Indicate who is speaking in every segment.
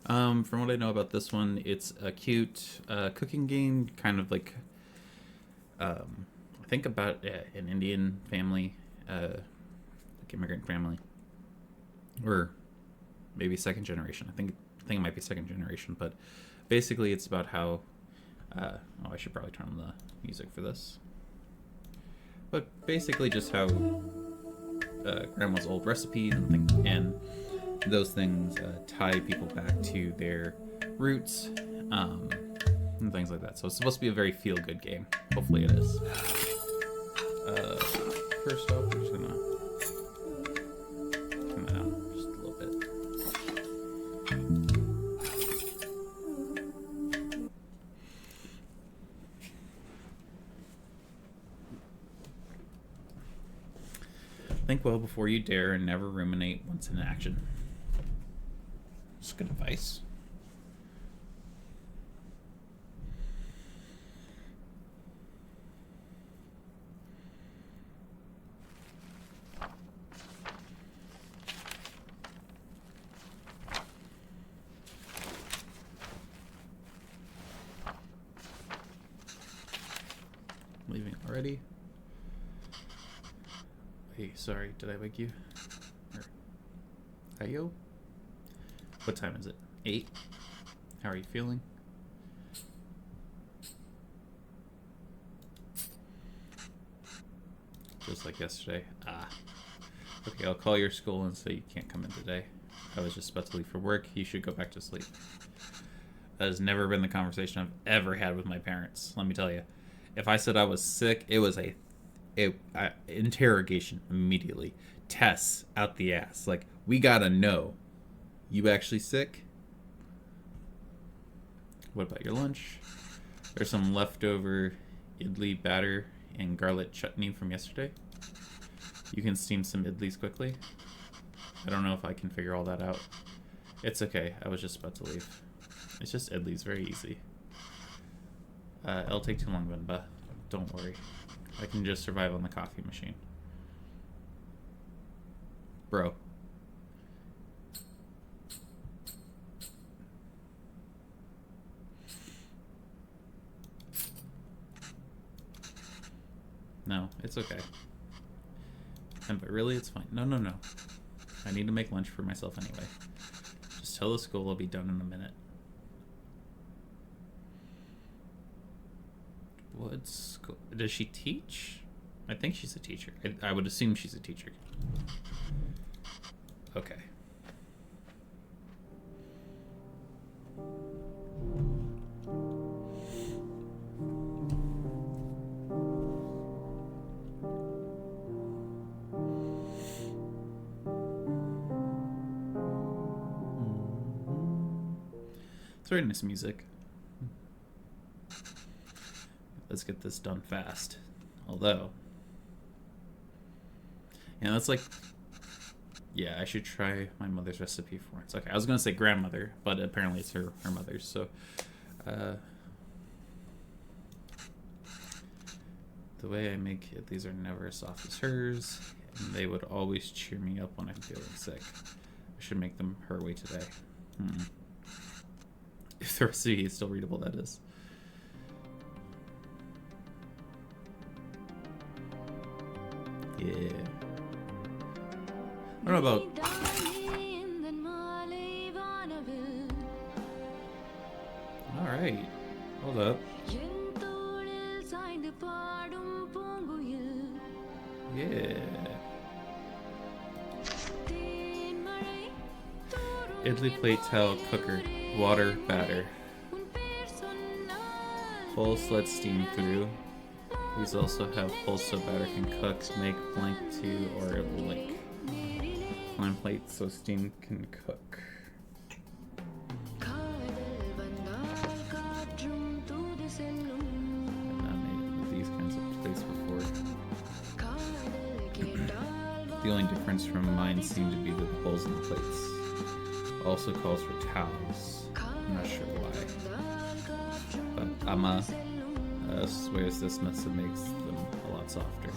Speaker 1: From what I know about this one, it's a cute cooking game, kind of like I think about an Indian family, like immigrant family, or maybe second generation. I think it might be second generation, but basically it's about how. I should probably turn on the music for this. But basically, just how grandma's old recipes and those things tie people back to their roots and things like that. So it's supposed to be a very feel-good game. Hopefully, it is. First off, we're just gonna turn that down just a little bit. Think well before you dare and never ruminate once in action. It's good advice. Leaving already? Hey, sorry, did I wake you? Hiyo? What time is it? 8? How are you feeling? Just like yesterday. Okay, I'll call your school and say you can't come in today. I was just about to leave for work. You should go back to sleep. That has never been the conversation I've ever had with my parents. Let me tell you. If I said I was sick, it was a interrogation immediately. Tests out the ass. Like, we gotta know. You actually sick? What about your lunch? There's some leftover idli batter and garlic chutney from yesterday. You can steam some idlis quickly. I don't know if I can figure all that out. It's okay. I was just about to leave. It's just idlis. Very easy. It'll take too long, Venba. Don't worry. I can just survive on the coffee machine. Bro. No, it's okay. But really, it's fine. No. I need to make lunch for myself anyway. Just tell the school I'll be done in a minute. What school? Does she teach? I think she's a teacher. I would assume she's a teacher. Okay. It's very nice music. Let's get this done fast. Although, yeah, that's like, yeah, I should try my mother's recipe for it. Okay, I was gonna say grandmother, but apparently it's her mother's. So, the way I make it, these are never as soft as hers, and they would always cheer me up when I'm feeling sick. I should make them her way today. If the recipe is still readable, that is. Yeah. I don't know about. Alright. Hold up. Yeah. Idli plate, towel, cooker, water, batter. Bowls let steam through. These also have holes so batter can cook, make blank to or lick. Line plate so steam can cook. I've not made with these kinds of plates before. The only difference from mine seemed to be the holes in the plates. Also calls for towels. I'm not sure why. But Amma swears this method makes them a lot softer.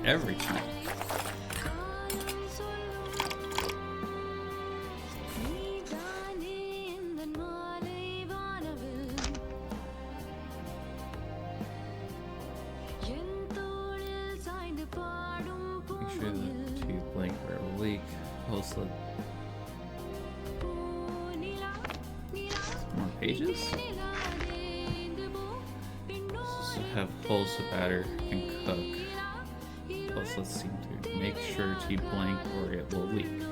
Speaker 1: every time. Make sure the tooth blank where it will leak. Pulse the more pages. So have holes so batter can cook. Plus, let's see to make sure to blank or it will leak.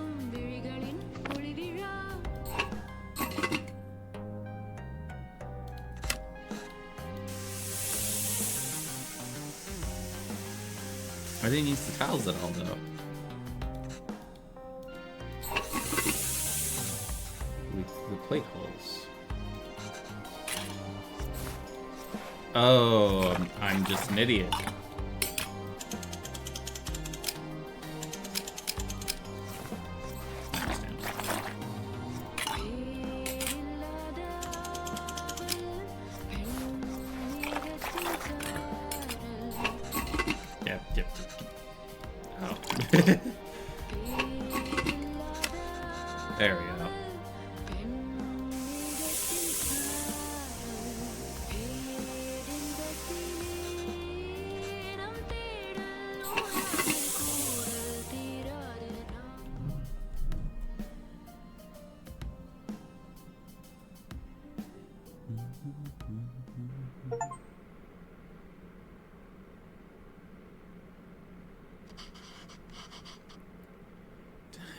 Speaker 1: I didn't use the tiles at all though. With the plate holes. Oh, I'm just an idiot. Yep. Oh. There we go.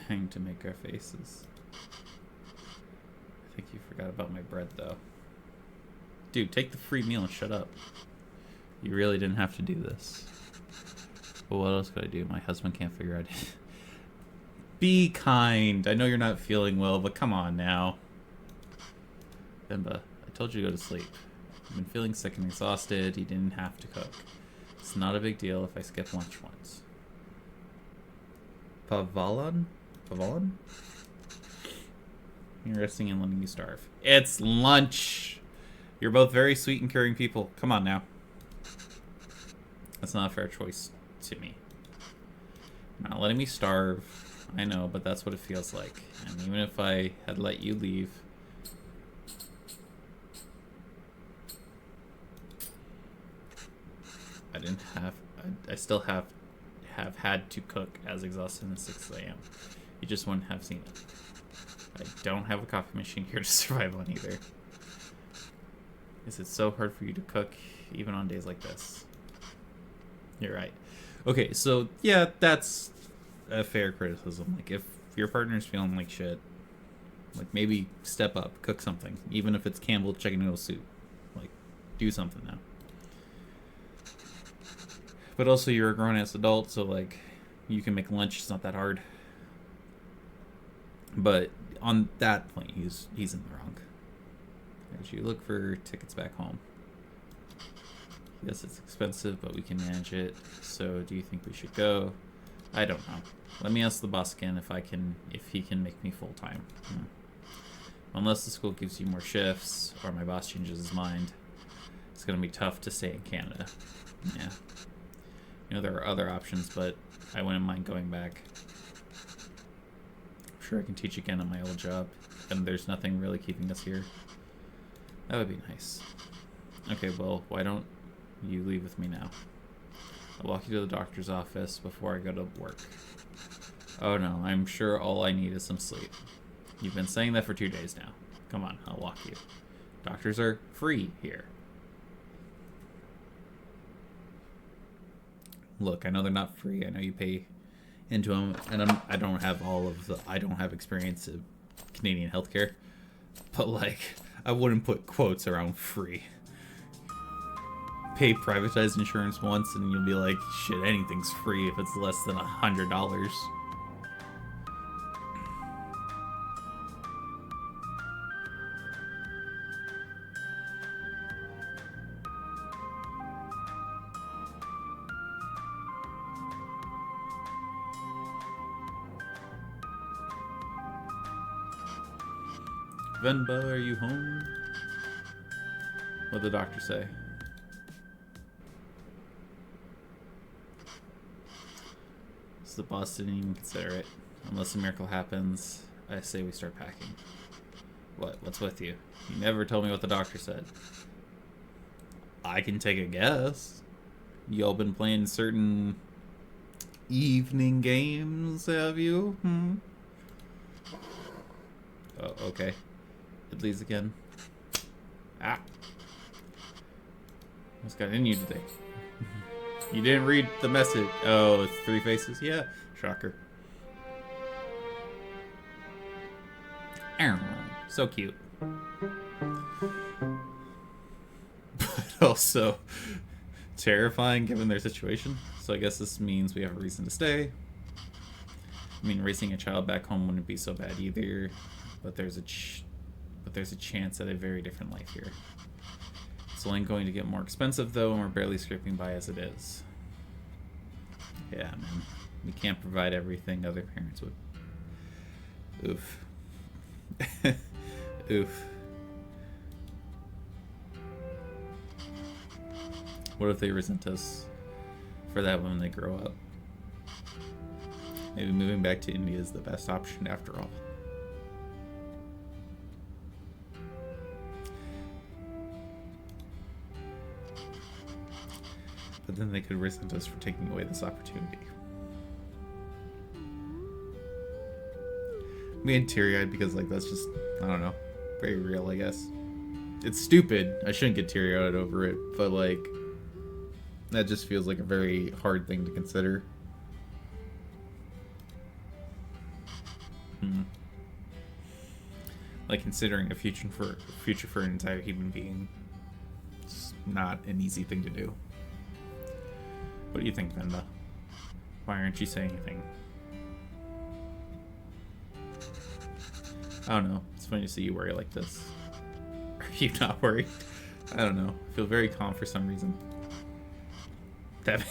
Speaker 1: Trying to make our faces. I think you forgot about my bread though. Dude, take the free meal and shut up. You really didn't have to do this. But what else could I do? My husband can't figure out it. Be kind. I know you're not feeling well, but come on now. Venba, I told you to go to sleep. I've been feeling sick and exhausted. You didn't have to cook. It's not a big deal if I skip lunch once. Pavalon? Pavalon? You're resting and letting you starve. It's lunch! You're both very sweet and caring people. Come on now. That's not a fair choice to me. You're not letting me starve. I know, but that's what it feels like. And even if I had let you leave... I still have had to cook as exhausted as 6 a.m. You just wouldn't have seen it. I don't have a coffee machine here to survive on either. Is it so hard for you to cook even on days like this? You're right. Okay, so yeah, that's a fair criticism. Like if your partner's feeling like shit, like maybe step up, cook something, even if it's Campbell chicken noodle soup. Like do something now. But also, you're a grown-ass adult, so, like, you can make lunch. It's not that hard. But on that point, he's in the wrong. As you look for tickets back home. Yes, it's expensive, but we can manage it. So, do you think we should go? I don't know. Let me ask the boss again if he can make me full-time. Unless the school gives you more shifts, or my boss changes his mind, it's going to be tough to stay in Canada. Yeah. You know, there are other options, but I wouldn't mind going back. I'm sure I can teach again at my old job, and there's nothing really keeping us here. That would be nice. Okay, well, why don't you leave with me now? I'll walk you to the doctor's office before I go to work. Oh no, I'm sure all I need is some sleep. You've been saying that for 2 days now. Come on, I'll walk you. Doctors are free here. Look, I know they're not free. I know you pay into them, and I don't have experience in Canadian healthcare, but like, I wouldn't put quotes around free. Pay privatized insurance once, and you'll be like, shit, anything's free if it's less than $100. Venba, are you home? What'd the doctor say? The boss didn't even consider it. Unless a miracle happens, I say we start packing. What? What's with you? You never told me what the doctor said. I can take a guess. Y'all been playing certain evening games, have you? Oh, okay. It leads again. Ah. What's got in you today? You didn't read the message. Oh, it's 3 faces? Yeah. Shocker. So cute. But also terrifying given their situation. So I guess this means we have a reason to stay. I mean, raising a child back home wouldn't be so bad either. But there's a chance at a very different life here. It's only going to get more expensive though, and we're barely scraping by as it is. Yeah, man. We can't provide everything other parents would. Oof. Oof. What if they resent us for that when they grow up? Maybe moving back to India is the best option after all. But then they could resent us for taking away this opportunity. I'm getting teary-eyed because, like, that's just, I don't know, very real, I guess. It's stupid. I shouldn't get teary-eyed over it, but, like, that just feels like a very hard thing to consider. Like, considering a future for an entire human being, it's not an easy thing to do. What do you think, Venba? Why aren't you saying anything? I don't know. It's funny to see you worry like this. Are you not worried? I don't know. I feel very calm for some reason. That.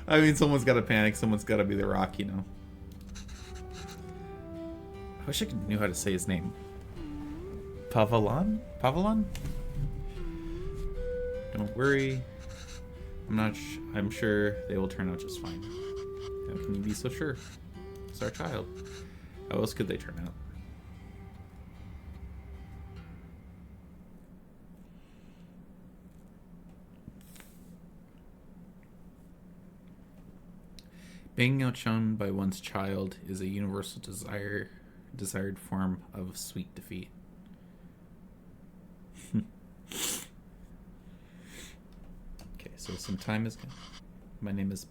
Speaker 1: I mean, someone's got to panic. Someone's got to be the rock, you know. I wish I knew how to say his name. Pavalon? Pavalon? Don't worry. I'm sure they will turn out just fine. How can you be so sure? It's our child. How else could they turn out? Being outshone by one's child is a universal desired form of sweet defeat. Okay, so some time is gone. My name is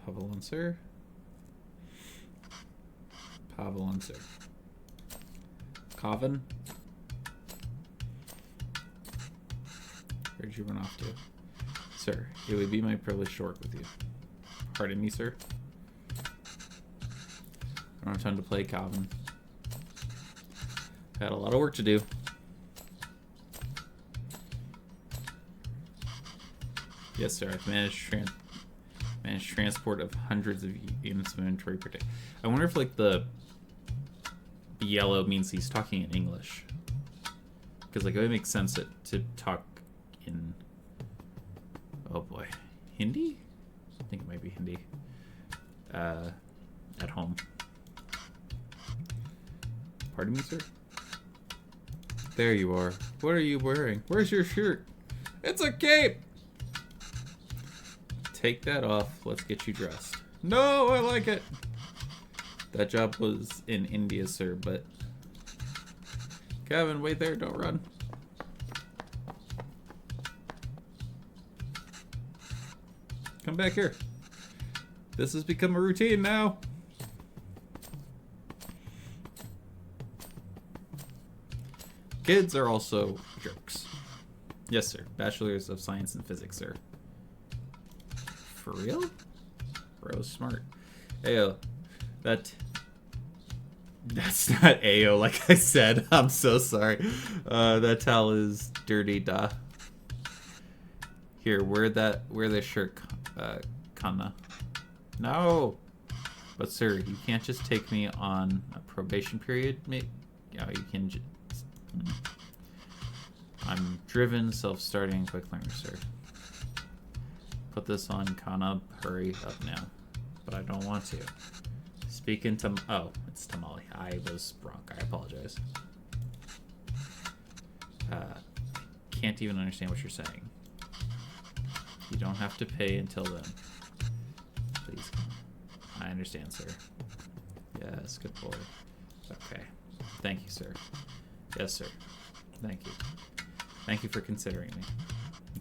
Speaker 1: Pavalon, sir. Pavalon, sir. Coven? Where'd you run off to? Sir, it would be my privilege to work with you. Pardon me, sir. I don't have time to play Coven. Got a lot of work to do. Yes, sir. I've managed transport of hundreds of units of inventory per day. I wonder if, like, the yellow means he's talking in English. Because, like, it would make sense to talk in... Oh, boy. Hindi? I think it might be Hindi. At home. Pardon me, sir? There you are. What are you wearing? Where's your shirt? It's a cape! Take that off. Let's get you dressed. No, I like it. That job was in India, sir, but... Kevin, wait there. Don't run. Come back here. This has become a routine now. Kids are also jerks. Yes, sir. Bachelors of Science and Physics, sir. For real? Bro's smart. Ayo. That's not Ayo, like I said. I'm so sorry. That towel is dirty, duh. Here, wear this shirt, Kanna. No! But sir, you can't just take me on a probation period, mate. Yeah, you can just... I'm driven, self-starting, quick learner, sir. put this on Kana. Hurry up now. But I don't want to. Speaking to... Oh, it's tamale. I was wrong. I apologize. Can't even understand what you're saying. You don't have to pay until then. Please. I understand, sir. Yes, good boy. Okay. Thank you, sir. Yes, sir. Thank you. Thank you for considering me.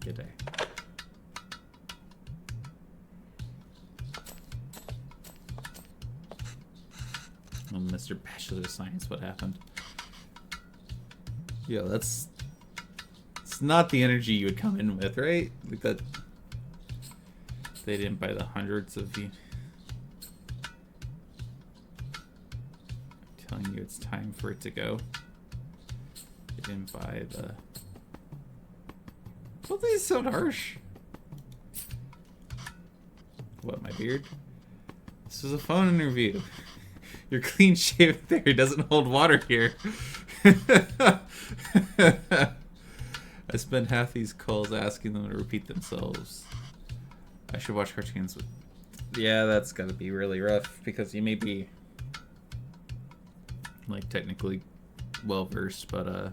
Speaker 1: Good day. Oh, Mr. Bachelor of Science, what happened? Yeah, that's... It's not the energy you would come in with, right? Like that... They didn't buy the hundreds of you. I'm telling you it's time for it to go. They didn't buy the... Don't these sound harsh? What, my beard? This is a phone interview. Your clean shaven there doesn't hold water here. I spent half these calls asking them to repeat themselves. I should watch cartoons with... Yeah, that's gotta be really rough because you may be like technically well versed, but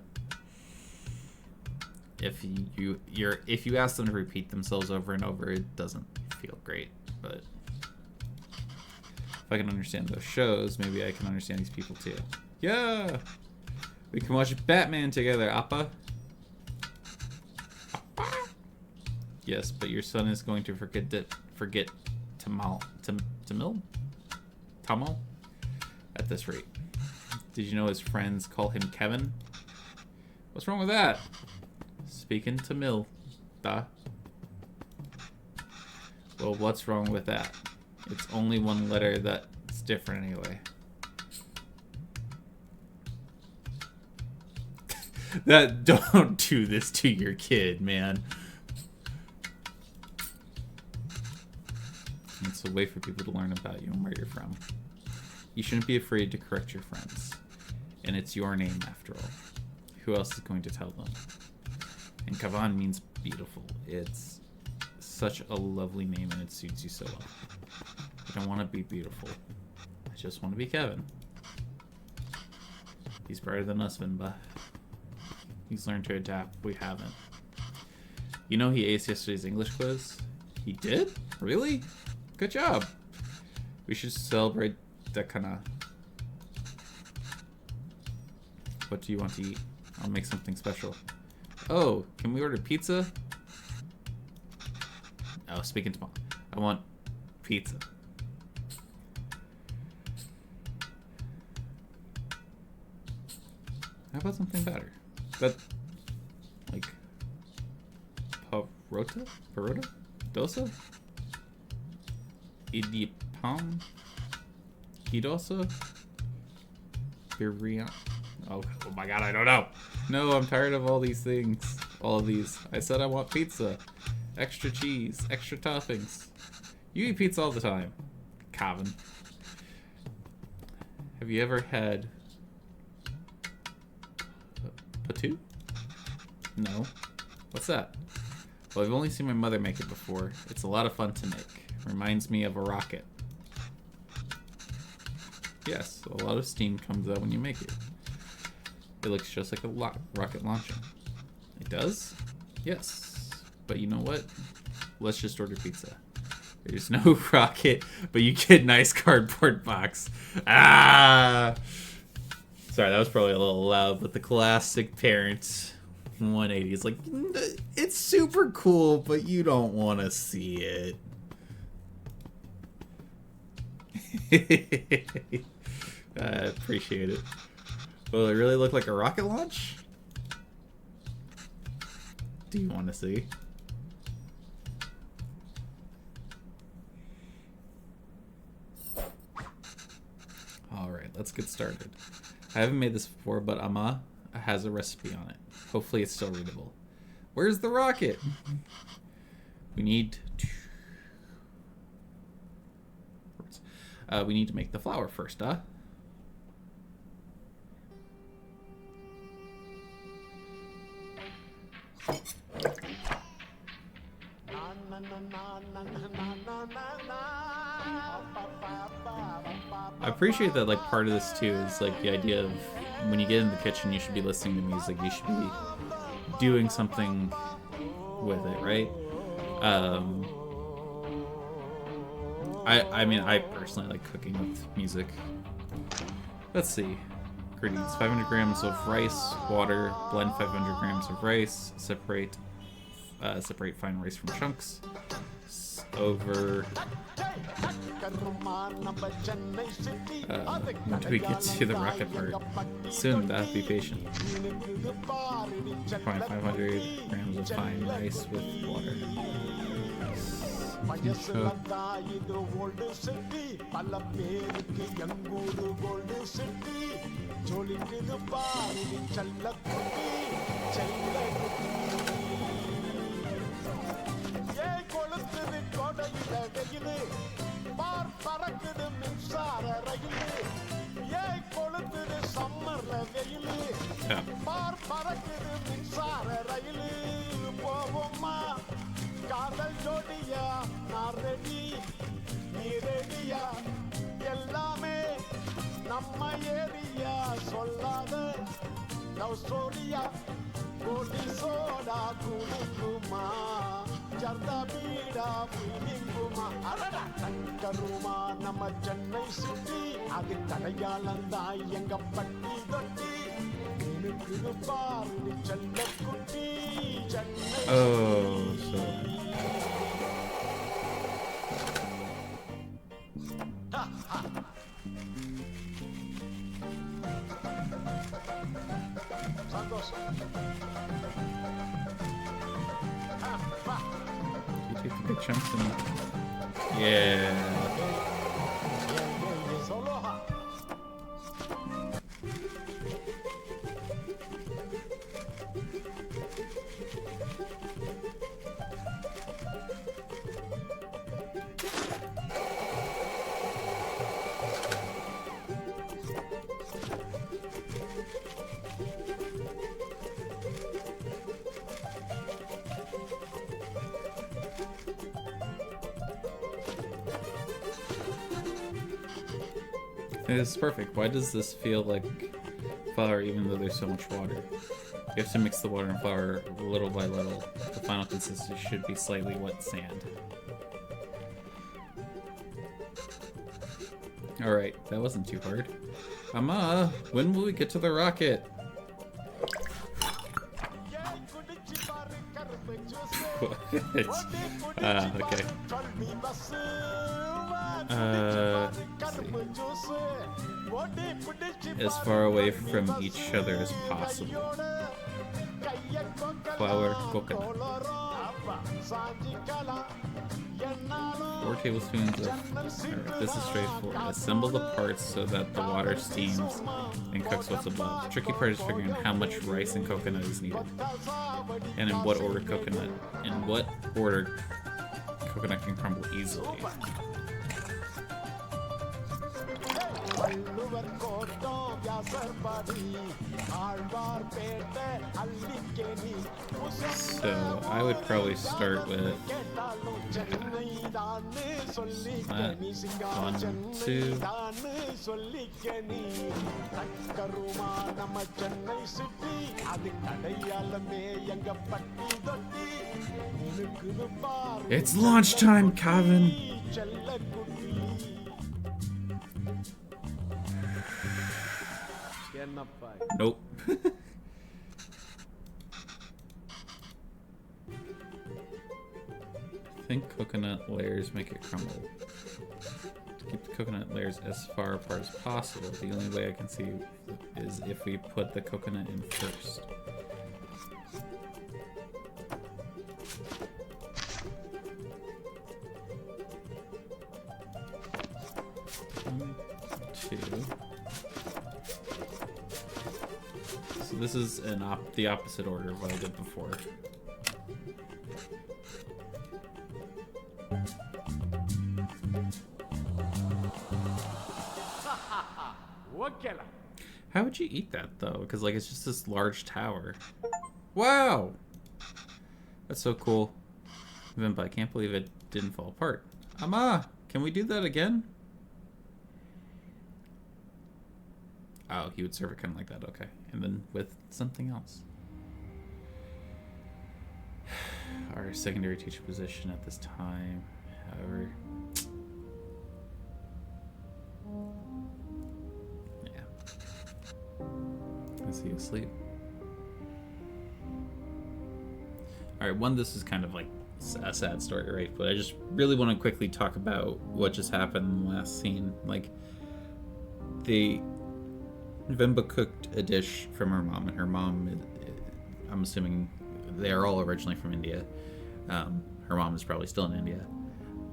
Speaker 1: if you ask them to repeat themselves over and over, it doesn't feel great. But if I can understand those shows, maybe I can understand these people too. Yeah, we can watch Batman together, Appa. Yes, but your son is going to forget Tamal at this rate. Did you know his friends call him Kevin? What's wrong with that? Speaking Tamil, da. Well, what's wrong with that? It's only one letter that's different anyway. That don't do this to your kid, man. It's a way for people to learn about you and where you're from. You shouldn't be afraid to correct your friends. And it's your name, after all. Who else is going to tell them? And Kavan means beautiful. It's such a lovely name and it suits you so well. I don't want to be beautiful. I just want to be Kevin. He's better than us, Venba. He's learned to adapt. We haven't. You know he aced yesterday's English quiz? He did? Really? Good job. We should celebrate that kind of... What do you want to eat? I'll make something special. Oh, can we order pizza? Oh, speaking to Mom. I want pizza. How about something better? That, like, parota? Parota? Dosa? Idipam? Kidosa? Biryani? Oh my god, I don't know. No, I'm tired of all these things. All of these. I said I want pizza. Extra cheese. Extra toppings. You eat pizza all the time, Calvin. Have you ever had... Patu? No. What's that? Well, I've only seen my mother make it before. It's a lot of fun to make. Reminds me of a rocket. Yes, a lot of steam comes out when you make it. It looks just like a rocket launcher. It does? Yes. But you know what? Let's just order pizza. There's no rocket, but you get nice cardboard box. Ah! Sorry, that was probably a little loud, but the classic parent 180 is like, it's super cool, but you don't want to see it. I appreciate it. Will it really look like a rocket launch? Do you want to see? Alright, let's get started. I haven't made this before, but Amma has a recipe on it. Hopefully it's still readable. Where's the rocket? We need to make the flour first, huh? I appreciate that, like, part of this too is like the idea of when you get in the kitchen, you should be listening to music. You should be doing something with it, right? Um, I mean, I personally like cooking with music. Let's see. Ingredients: 500 grams of rice, water. Blend 500 grams of rice. Separate fine rice from chunks. Over. When do we get to the rocket part? Soon, that'll be patient. Fine 500 grams of fine rice with water.
Speaker 2: காதல் ஜோடியா நான் ready நீ ரெடியா எல்லாமே நம்ம area சொல்லாத love ஸ்டோரியா கோடி soda குலுங்குமா zarda பீடா பீலிங்குமா அடடா தங்கருமா நம்ம சென்னை சிட்டி அது கடையாளந்தாய் எங்க பட்டி தொட்டி எனக்கு பாரு செல்ல குட்டி Chennai
Speaker 1: You take the big chunks and yeah. It's perfect. Why does this feel like flour even though there's so much water? You have to mix the water and flour little by little. The final consistency should be slightly wet sand. Alright, that wasn't too hard. Mama, when will we get to the rocket? Okay. As far away from each other as possible. Flour, coconut. 4 tablespoons of... Alright, this is straightforward. Assemble the parts so that the water steams and cooks what's above. The tricky part is figuring out how much rice and coconut is needed. And in what order coconut can crumble easily. So I would probably start with that 1, 2. It's launch time, Calvin. Nope. I think coconut layers make it crumble. To keep the coconut layers as far apart as possible, the only way I can see is if we put the coconut in first. One, 2. So this is the opposite order of what I did before. How would you eat that though? Because like it's just this large tower. Wow, that's so cool. Venba, I can't believe it didn't fall apart. Ama, can we do that again? Oh, he would serve it kind of like that. Okay, and then with something else. Our secondary teacher position at this time, however, yeah. Is he asleep? All right, this is kind of like a sad story, right? But I just really want to quickly talk about what just happened in the last scene. Like, Venba cooked a dish from her mom, and her mom, I'm assuming they are all originally from India. Her mom is probably still in India,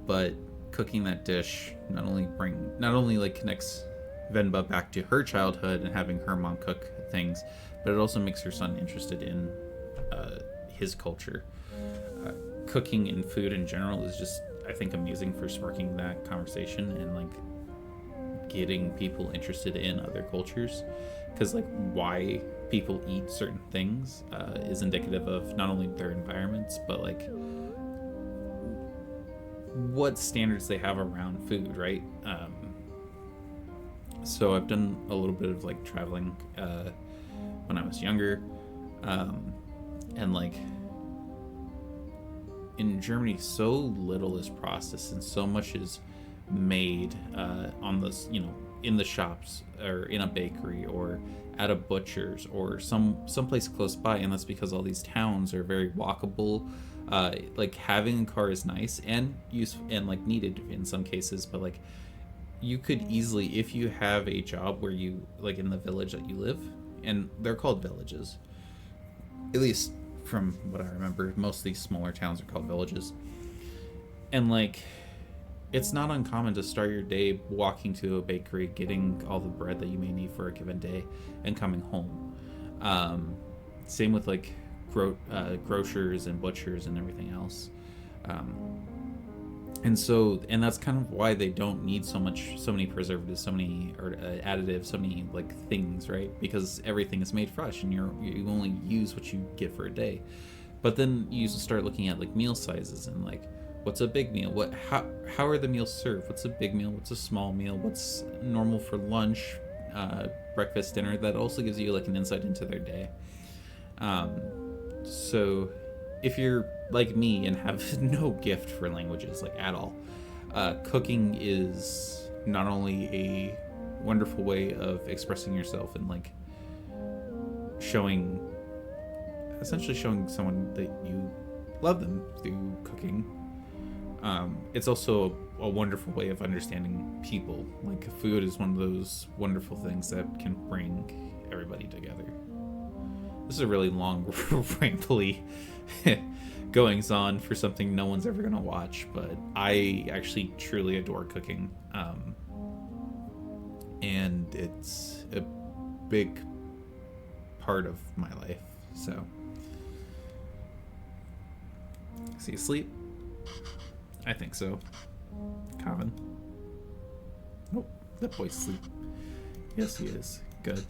Speaker 1: but cooking that dish not only like connects Venba back to her childhood and having her mom cook things, but it also makes her son interested in his culture. Cooking and food in general is just, I think, amazing for sparking that conversation and like getting people interested in other cultures, because like why people eat certain things is indicative of not only their environments but like what standards they have around food, right? So I've done a little bit of like traveling when I was younger, and like in Germany, so little is processed and so much is made on this, in the shops or in a bakery or at a butcher's or someplace close by, and that's because all these towns are very walkable. Like having a car is nice and useful and like needed in some cases, but like you could easily, if you have a job where you like in the village that you live, and they're called villages, at least from what I remember, most of these smaller towns are called villages, and like it's not uncommon to start your day walking to a bakery, getting all the bread that you may need for a given day, and coming home. Same with like grocers and butchers and everything else. And that's kind of why they don't need so many preservatives, so many additives, so many like things, right? Because everything is made fresh, and you only use what you get for a day. But then you start looking at like meal sizes and like, what's a big meal? How are the meals served? What's a big meal? What's a small meal? What's normal for lunch, breakfast, dinner? That also gives you like an insight into their day. So if you're like me and have no gift for languages, like at all, cooking is not only a wonderful way of expressing yourself and like essentially showing someone that you love them through cooking. It's also a wonderful way of understanding people. Like food is one of those wonderful things that can bring everybody together. This is a really long, rambly goings on for something no one's ever gonna watch, but I actually truly adore cooking, and it's a big part of my life. So, is he asleep? I think so. Common. Nope, that boy's asleep. Yes, he is. Good.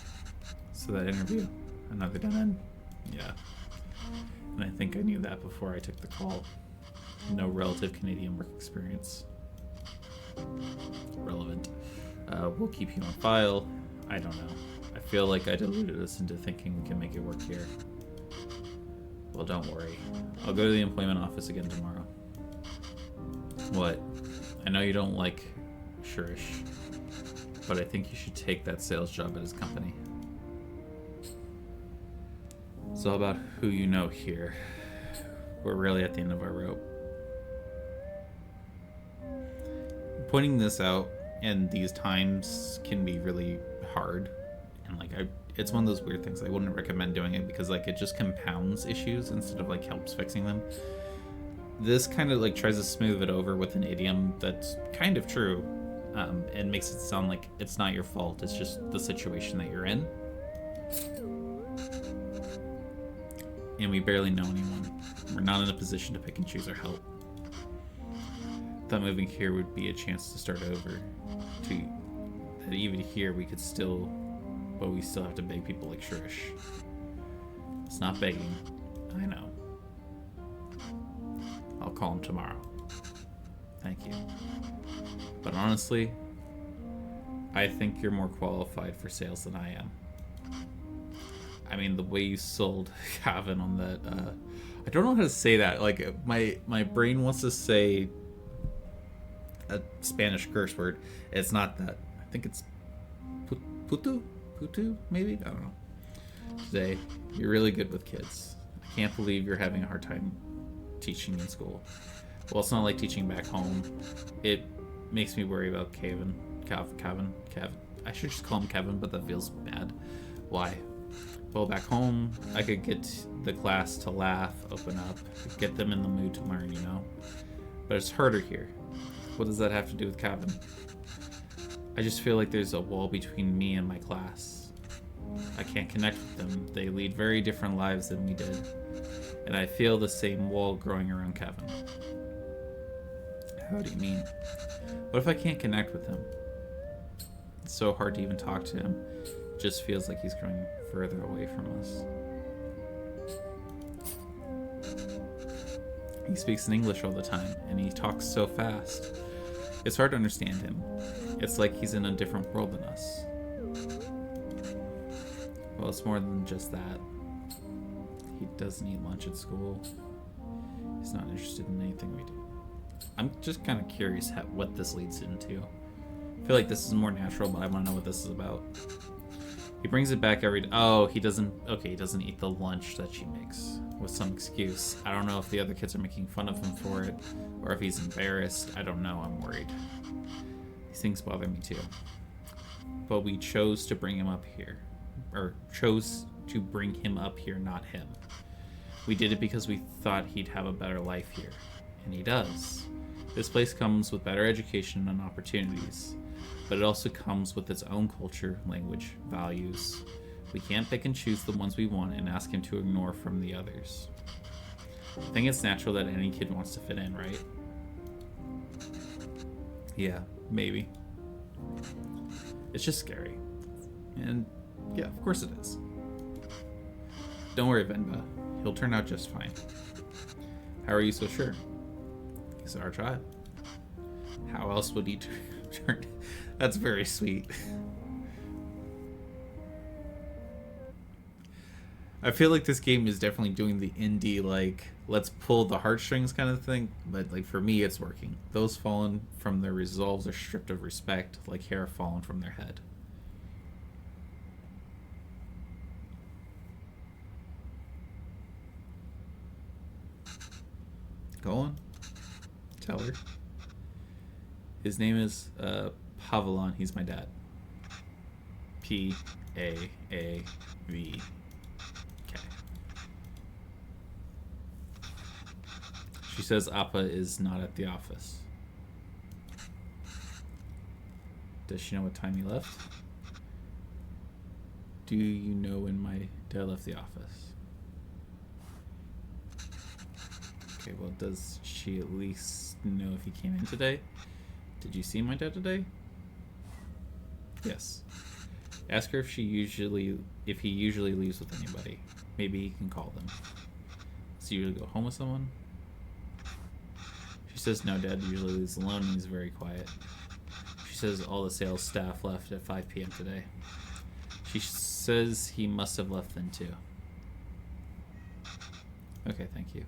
Speaker 1: So that interview, another dead end. Yeah. And I think I knew that before I took the call. No relative Canadian work experience. Relevant. We'll keep you on file. I don't know. I feel like I deluded us into thinking we can make it work here. Well, don't worry. I'll go to the employment office again tomorrow. What? I know you don't like Shurish, but I think you should take that sales job at his company. It's all about who you know here. We're really at the end of our rope. Pointing this out in these times can be really hard, and like it's one of those weird things. I wouldn't recommend doing it because like it just compounds issues instead of like helps fixing them. This kind of like tries to smooth it over with an idiom that's kind of true, and makes it sound like it's not your fault. It's just the situation that you're in. And we barely know anyone. We're not in a position to pick and choose our help. Thought moving here would be a chance to start over. That even here we could still, but we still have to beg people like Shurish. It's not begging, I know. I'll call him tomorrow. Thank you. But honestly, I think you're more qualified for sales than I am. I mean, the way you sold Calvin on that, I don't know how to say that. Like, my brain wants to say a Spanish curse word. It's not that. I think it's putu, maybe? I don't know. Today, you're really good with kids. I can't believe you're having a hard time teaching in school. Well, it's not like teaching back home. It makes me worry about Kevin. I should just call him Kevin, but that feels bad. Why? Well, back home, I could get the class to laugh, open up, get them in the mood to learn, you know? But it's harder here. What does that have to do with Kevin? I just feel like there's a wall between me and my class. I can't connect with them. They lead very different lives than we did. And I feel the same wall growing around Kevin. How do you mean? What if I can't connect with him? It's so hard to even talk to him. It just feels like he's growing further away from us. He speaks in English all the time, and he talks so fast. It's hard to understand him. It's like he's in a different world than us. Well, it's more than just that. He doesn't eat lunch at school. He's not interested in anything we do. I'm just kind of curious what this leads into. I feel like this is more natural, but I want to know what this is about. He brings it back every day. Oh, he doesn't eat the lunch that she makes with some excuse. I don't know if the other kids are making fun of him for it or if he's embarrassed. I don't know. I'm worried. These things bother me too. But we chose to bring him up here. Or chose to bring him up here, not him. We did it because we thought he'd have a better life here. And he does. This place comes with better education and opportunities, but it also comes with its own culture, language, values. We can't pick and choose the ones we want and ask him to ignore from the others. I think it's natural that any kid wants to fit in, right? Yeah, maybe. It's just scary. And yeah, of course it is. Don't worry, Venba. He'll turn out just fine. How are you so sure? He's our child. How else would he turn? That's very sweet. I feel like this game is definitely doing the indie, like, let's pull the heartstrings kind of thing, but like for me it's working. Those fallen from their resolves are stripped of respect, like hair fallen from their head. Go on. Tell her. His name is Pavalon. He's my dad. P-A-A-V. Okay. She says Appa is not at the office. Does she know what time he left? Do you know when my dad left the office? Okay, well, does she at least know if he came in today? Did you see my dad today? Yes. Ask her if he usually leaves with anybody. Maybe he can call them. Does he usually go home with someone? She says no, Dad usually leaves alone and he's very quiet. She says all the sales staff left at 5 p.m. today. She says he must have left then too. Okay, thank you.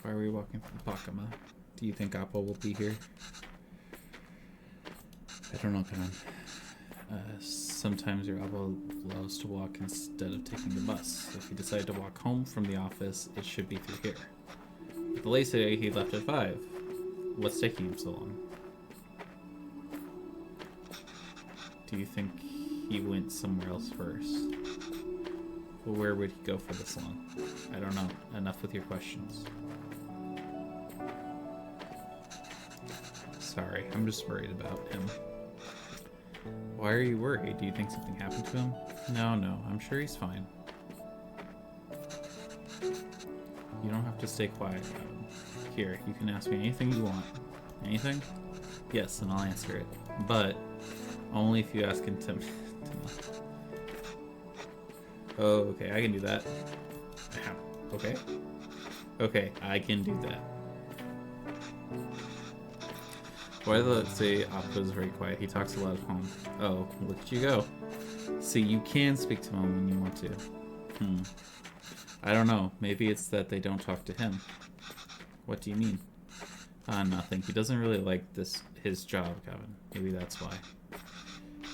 Speaker 1: Why are we walking from Pakama? Do you think Appa will be here? I don't know, Kanan. Sometimes your Appa loves to walk instead of taking the bus. If he decided to walk home from the office, it should be through here. But the late today he left at 5. What's taking him so long? Do you think he went somewhere else first? Well, where would he go for this long? I don't know. Enough with your questions. Sorry, I'm just worried about him. Why are you worried? Do you think something happened to him? No, I'm sure he's fine. You don't have to stay quiet about him. Here, you can ask me anything you want. Anything? Yes, and I'll answer it. But only if you ask in Oh, okay, I can do that. Okay. Okay, I can do that. Why do they say Appa is very quiet? He talks a lot at home. Oh, look at you go. See, you can speak to him when you want to. I don't know. Maybe it's that they don't talk to him. What do you mean? Nothing. He doesn't really like his job, Kevin. Maybe that's why.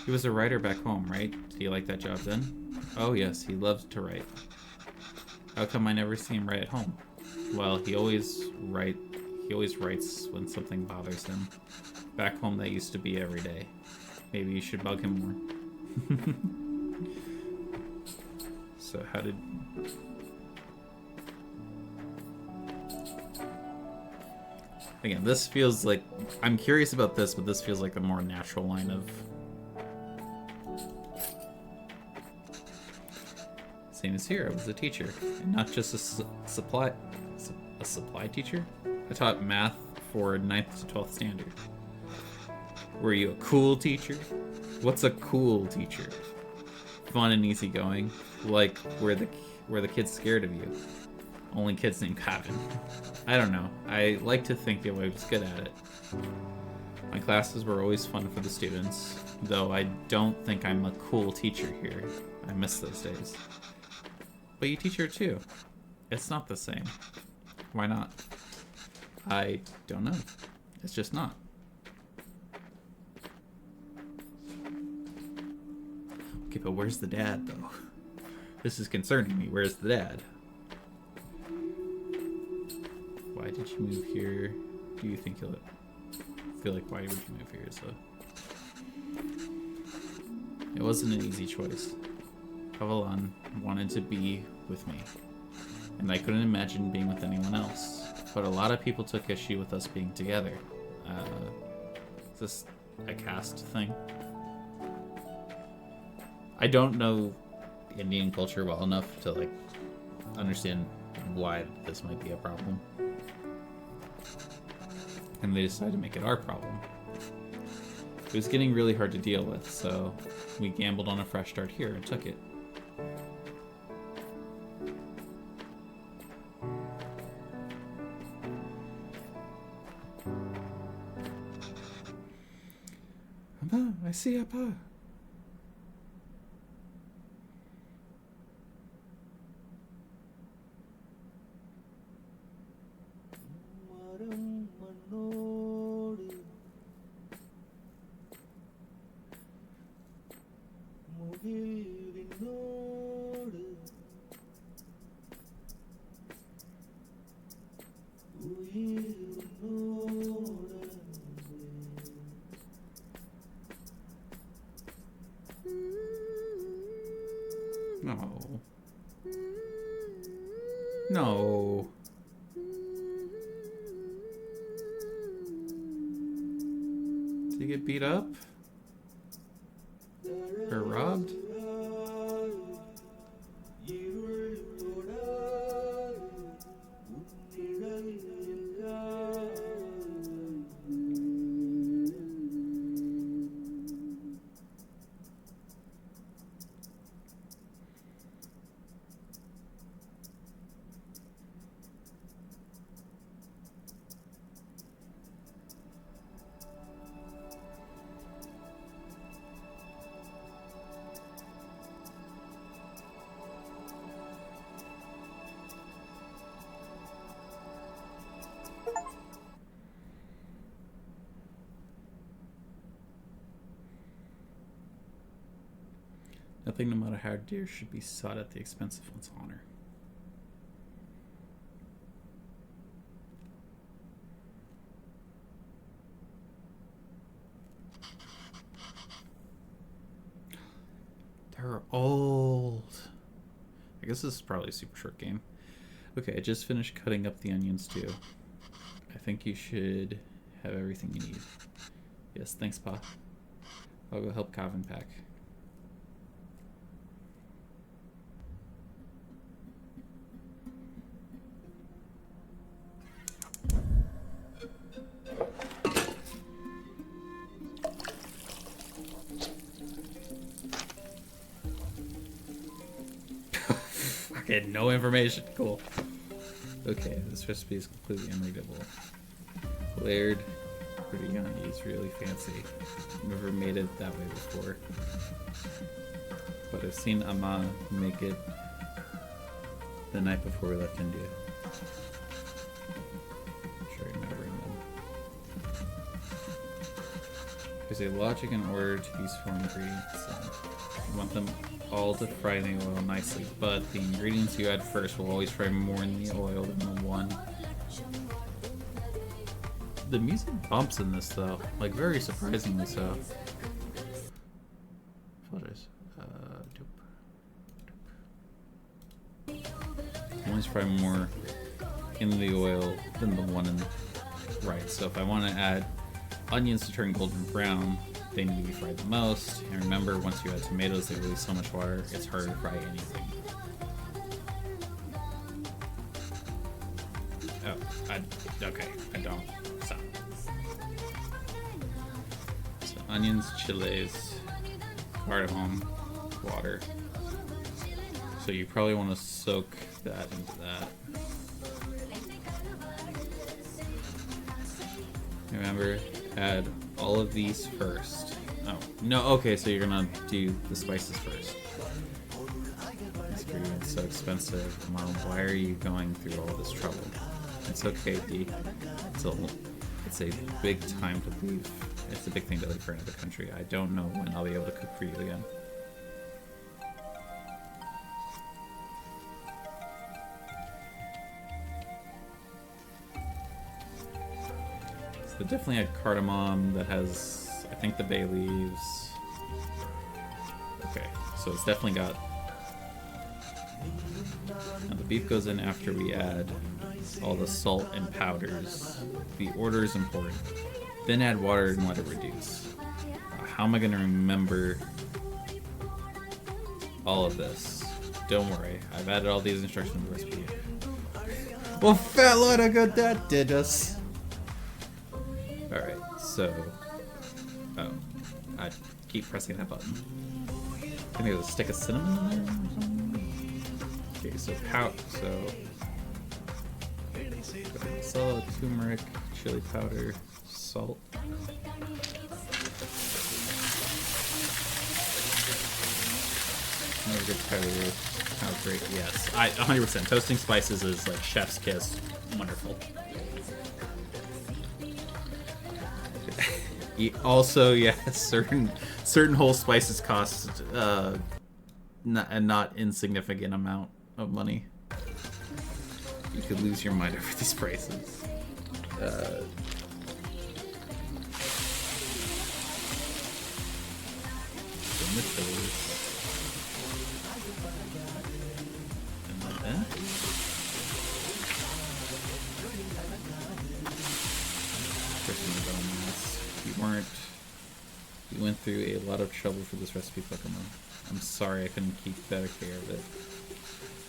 Speaker 1: He was a writer back home, right? Did he like that job then? Oh yes, he loved to write. How come I never see him write at home? Well, he always writes when something bothers him. Back home that used to be every day. Maybe you should bug him more. So how did... Again, this feels like... I'm curious about this, but this feels like a more natural line of... Same as here, I was a teacher. And not just a supply teacher? I taught math for 9th to 12th standard. Were you a cool teacher? What's a cool teacher? Fun and easygoing, like where the kid's scared of you. Only kids named Kevin. I don't know. I like to think that I was good at it. My classes were always fun for the students, though I don't think I'm a cool teacher here. I miss those days. But you teach here too. It's not the same. Why not? I don't know. It's just not. Okay, but where's the dad, though? This is concerning me. Where's the dad? Why did you move here? Do you think you'll... I feel like, why would you move here? So... It wasn't an easy choice. Kavalan wanted to be with me, and I couldn't imagine being with anyone else. But a lot of people took issue with us being together. Is this a caste thing? I don't know Indian culture well enough to like understand why this might be a problem. And they decided to make it our problem. It was getting really hard to deal with, so we gambled on a fresh start here and took it. Appa, I see Appa. No. No. Did he get beat up? Or robbed? Nothing, no matter how dear, should be sought at the expense of one's honor. They're old. I guess this is probably a super short game. Okay, I just finished cutting up the onions too. I think you should have everything you need. Yes, thanks, Pa. I'll go help Calvin pack. Okay, no information. Cool. Okay, this recipe is completely unreadable. Layered biryani is really fancy. Never made it that way before. But I've seen Amma make it the night before we left India. I'm sure remembering them. There's a logic in order to use four ingredients. You want them all to fry in the oil nicely, but the ingredients you add first will always fry more in the oil than the one. The music bumps in this though, like very surprisingly so. Apologize. Always fry more in the oil than the one in the right. So if I want to add onions to turn golden brown, they need to be fried the most. And remember, once you add tomatoes, they release so much water, it's harder to fry anything. Oh, okay, I don't. Stop. So onions, chiles, cardamom, water. So you probably want to soak that into that. Remember, add all of these first. Oh, no, okay, so you're gonna do the spices first. This ingredient's so expensive. Mom, why are you going through all this trouble? It's okay, D. It's a big time to leave. It's a big thing to leave for another country. I don't know when I'll be able to cook for you again. So definitely had cardamom that has, I think, the bay leaves. Okay, so it's definitely got... Now the beef goes in after we add all the salt and powders. The order is important. Then add water and let it reduce. How am I going to remember all of this? Don't worry, I've added all these instructions in the recipe. Well, fat lot of good that did us. Alright, so... Oh, I keep pressing that button. I think there's a stick of cinnamon in there or something. Okay, so salt, turmeric, chili powder, salt. Another good powder. How great, yes. 100%. Toasting spices is like chef's kiss. Wonderful. Also, yes, certain whole spices cost a not insignificant amount of money. You could lose your mind over these prices. You went through a lot of trouble for this recipe, Pokemon. I'm sorry I couldn't keep better care of it.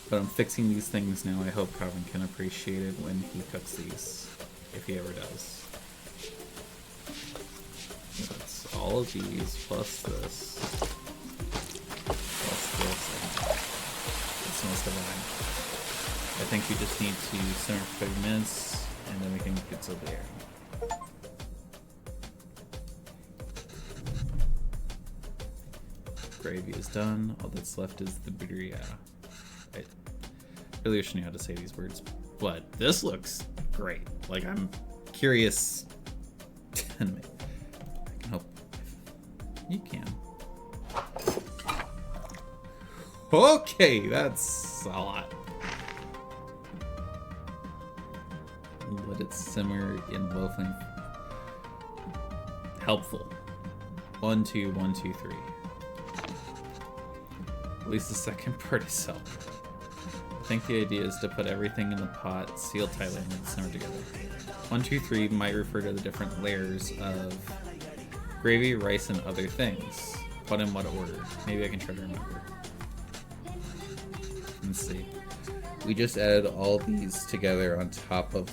Speaker 1: But I'm fixing these things now. I hope Calvin can appreciate it when he cooks these. If he ever does. That's all of these, plus this. Plus this. It smells divine. I think we just need to simmer for 30 minutes, and then we can get to there. Gravy is done. All that's left is the biryani. I really shouldn't know how to say these words, but this looks great. Like, I'm curious. I can help. You can. Okay, that's a lot. Let it simmer in low flame. Helpful. 1, 2, 1, 2, 3. At least the second part is helpful. I think the idea is to put everything in the pot, seal tightly, and then simmer together. 1, 2, 3 might refer to the different layers of gravy, rice, and other things. But in what order? Maybe I can try to remember. Let's see. We just added all these together on top of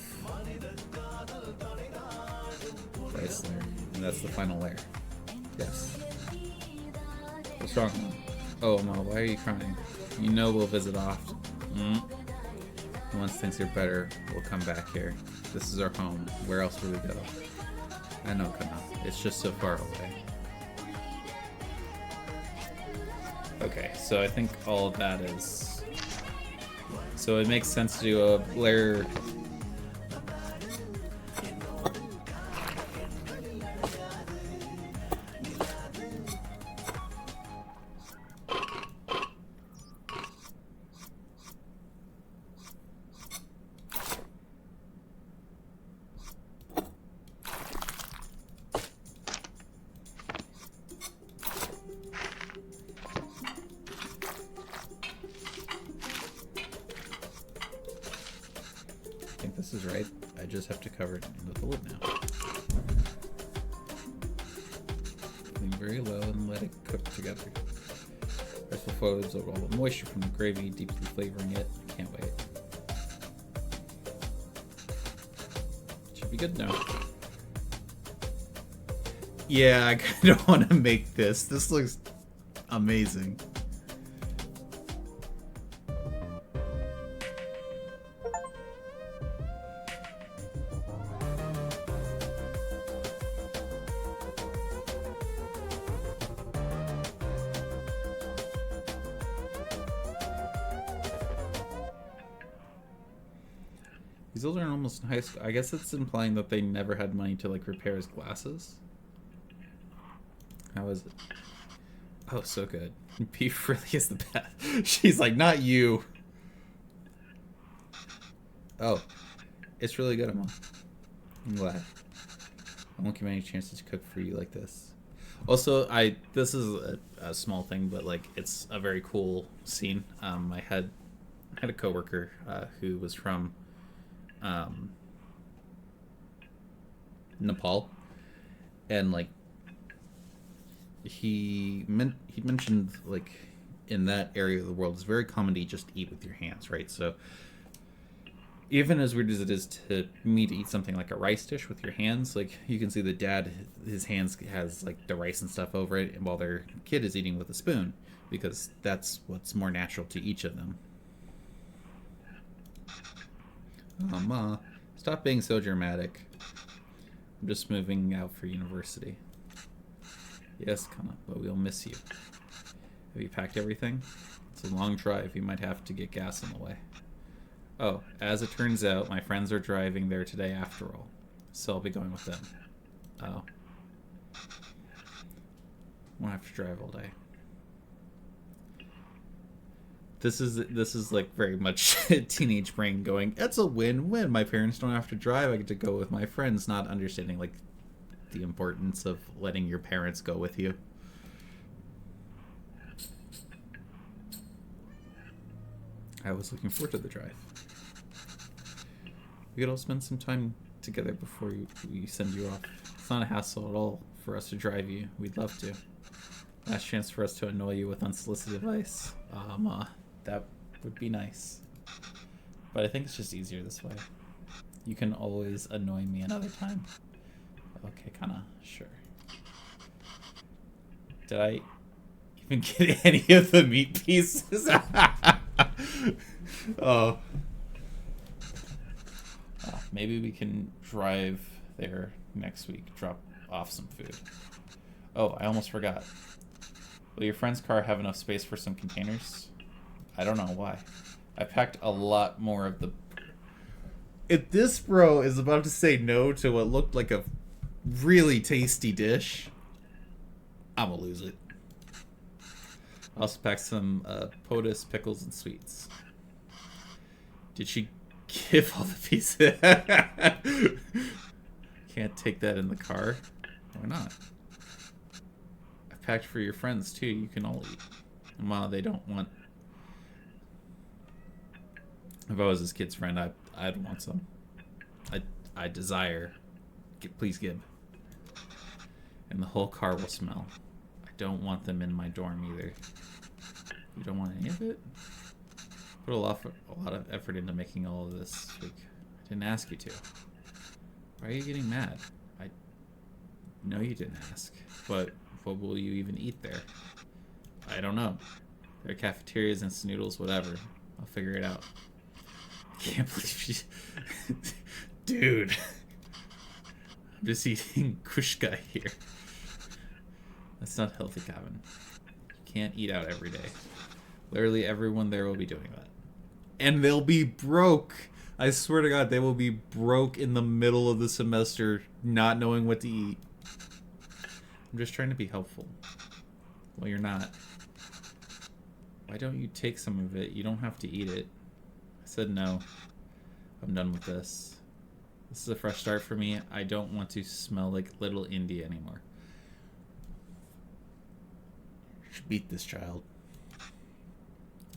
Speaker 1: rice layer, and that's the final layer. Yes. What's wrong? Oh, Mom, why are you crying? You know we'll visit often. Once things are better, we'll come back here. This is our home. Where else would we go? I know, Kana. It's just so far away. Okay, so I think all of that is... So it makes sense to do a layer... I think this is right. I just have to cover it with the lid now. Putting very low and let it cook together. Rice will flow absorb all the moisture from the gravy, deeply flavoring it. Can't wait. Should be good now. Yeah, I kind of want to make this. This looks amazing. These older are almost in high school. I guess it's implying that they never had money to like repair his glasses. How is it? Oh, so good. Beef really is the best. She's like, not you. Oh, it's really good, Emma. I'm glad. I won't give any chances to cook for you like this. Also, this is a small thing, but like it's a very cool scene. I had a coworker who was from Nepal, and like he mentioned like in that area of the world it's very common to just eat with your hands, right? So even as weird as it is to me to eat something like a rice dish with your hands, like you can see the dad, his hands has like the rice and stuff over it, and while their kid is eating with a spoon, because that's what's more natural to each of them. Oh, Ma, stop being so dramatic. I'm just moving out for university. Yes, Kana, but we'll miss you. Have you packed everything? It's a long drive. You might have to get gas on the way. Oh, as it turns out, my friends are driving there today after all, so I'll be going with them. Oh. Won't have to drive all day. This is like very much teenage brain going, it's a win-win. My parents don't have to drive. I get to go with my friends, not understanding like the importance of letting your parents go with you. I was looking forward to the drive. We could all spend some time together before we send you off. It's not a hassle at all for us to drive you. We'd love to. Last chance for us to annoy you with unsolicited advice. Ma, that would be nice. But I think it's just easier this way. You can always annoy me another time. Okay, kinda, sure. Did I even get any of the meat pieces? Oh. Maybe we can drive there next week, drop off some food. Oh, I almost forgot. Will your friend's car have enough space for some containers? I don't know why. I packed a lot more of the... If this bro is about to say no to what looked like a really tasty dish, I'm gonna lose it. I also packed some POTUS, pickles, and sweets. Did she give all the pieces? Can't take that in the car. Why not? I packed for your friends too. You can all eat. Ma, they don't want... If I was this kid's friend, I'd want some. I desire. Please give. And the whole car will smell. I don't want them in my dorm either. You don't want any of it? Put a lot of effort into making all of this. Like, I didn't ask you to. Why are you getting mad? I know you didn't ask. But what will you even eat there? I don't know. There are cafeterias, instant noodles, whatever. I'll figure it out. Can't believe she... Dude. I'm just eating gush guy here. That's not healthy, Kevin. You can't eat out every day. Literally everyone there will be doing that. And they'll be broke. I swear to God, they will be broke in the middle of the semester, not knowing what to eat. I'm just trying to be helpful. Well, you're not. Why don't you take some of it? You don't have to eat it. I said no. I'm done with this. This is a fresh start for me. I don't want to smell like little India anymore. I should beat this child.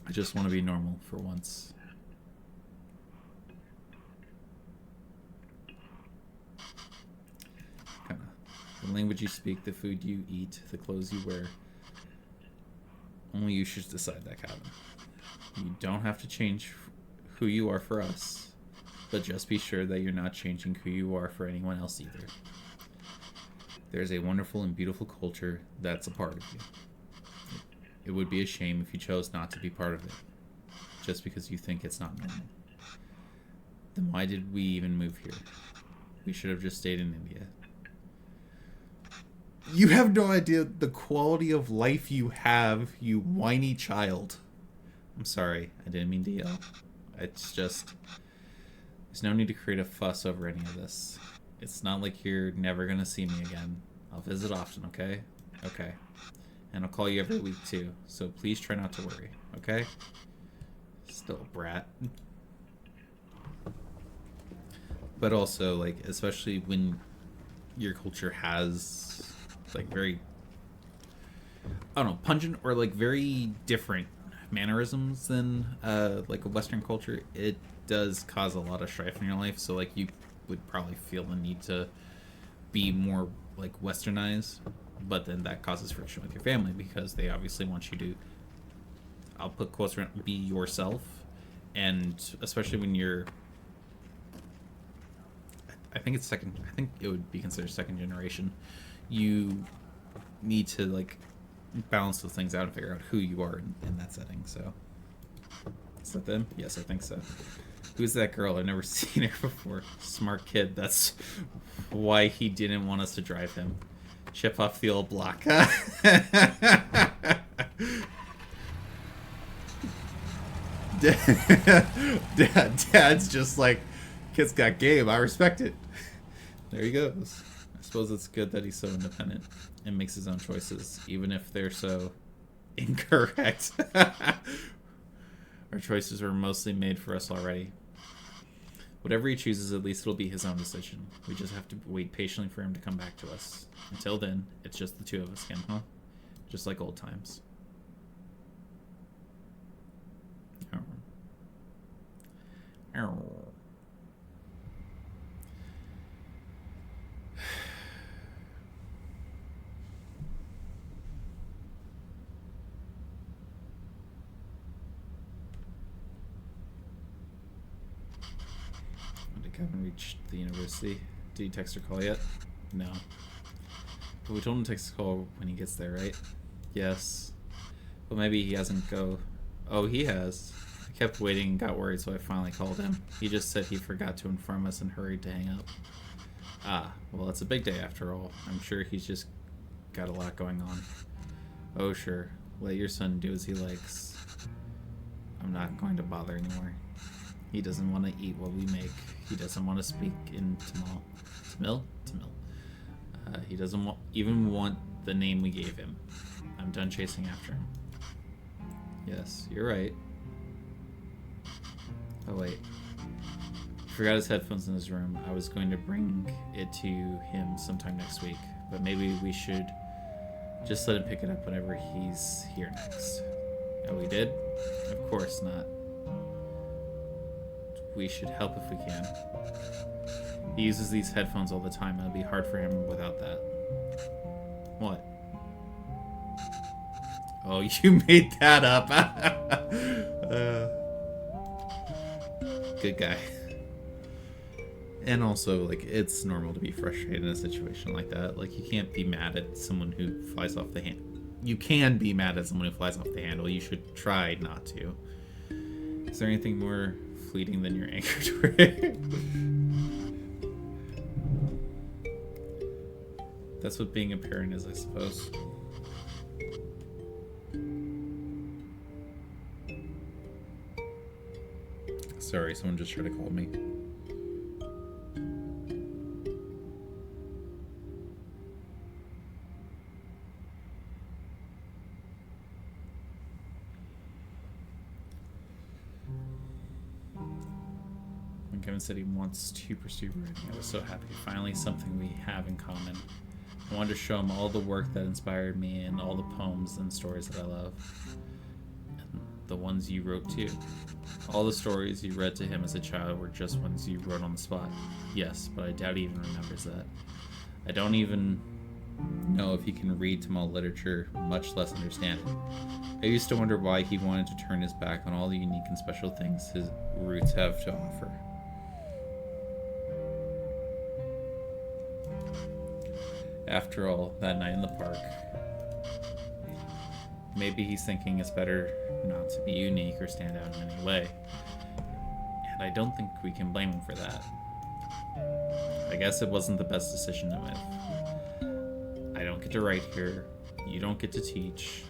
Speaker 1: I just want to be normal for once. Kinda. The language you speak, the food you eat, the clothes you wear. Only you should decide that, Calvin. You don't have to change who you are for us, but just be sure that you're not changing who you are for anyone else either. There's a wonderful and beautiful culture that's a part of you. It would be a shame if you chose not to be part of it, just because you think it's not normal. Then why did we even move here? We should have just stayed in India. You have no idea the quality of life you have, you whiny child. I'm sorry, I didn't mean to yell. It's just... There's no need to create a fuss over any of this. It's not like you're never gonna see me again. I'll visit often, okay? Okay. And I'll call you every week too, so please try not to worry, okay? Still a brat. But also, like, especially when your culture has, like, very, I don't know, pungent or, like, very different mannerisms than, like, a Western culture, it does cause a lot of strife in your life, so, like, you would probably feel the need to be more, like, westernized, but then that causes friction with your family because they obviously want you to, I'll put quotes around, be yourself, and especially when you're, I think it would be considered second generation, you need to, like, balance those things out and figure out who you are in that setting. So is that them? Yes, I think so. Who's that girl? I've never seen her before. Smart kid. That's why he didn't want us to drive him. Chip off the old block. Dad's just like, kid's got game. I respect it. There he goes. I suppose it's good that he's so independent and makes his own choices, even if they're so incorrect. Our choices were mostly made for us already. Whatever he chooses, at least it'll be his own decision. We just have to wait patiently for him to come back to us. Until then, it's just the two of us again, huh? Just like old times. Did Kevin reach the university? Did he text or call yet? No. But we told him to text or call when he gets there, right? Yes. But maybe he hasn't go. Oh, he has. I kept waiting and got worried, so I finally called him. He just said he forgot to inform us and hurried to hang up. Ah, well, it's a big day after all. I'm sure he's just got a lot going on. Oh, sure. Let your son do as he likes. I'm not going to bother anymore. He doesn't want to eat what we make. He doesn't want to speak in Tamil. He doesn't even want the name we gave him. I'm done chasing after him. Yes, you're right. Oh, wait. He forgot his headphones in his room. I was going to bring it to him sometime next week, but maybe we should just let him pick it up whenever he's here next. Oh, we did? Of course not. We should help if we can. He uses these headphones all the time, and it'll be hard for him without that. What? Oh, you made that up. Good guy. And also, like, it's normal to be frustrated in a situation like that. Like, you can't be mad at someone who flies off the handle. You can be mad at someone who flies off the handle. You should try not to. Is there anything more fleeting than your anger toward it? That's what being a parent is, I suppose. Sorry, someone just tried to call me. When Kevin said he wants to pursue writing, I was so happy. Finally, something we have in common. I wanted to show him all the work that inspired me and all the poems and stories that I love. And the ones you wrote too. All the stories you read to him as a child were just ones you wrote on the spot. Yes, but I doubt he even remembers that. I don't even know if he can read Tamil literature, much less understand it. I used to wonder why he wanted to turn his back on all the unique and special things his roots have to offer. After all, that night in the park, maybe he's thinking it's better not to be unique or stand out in any way. And I don't think we can blame him for that. I guess it wasn't the best decision to make. I don't get to write here. You don't get to teach.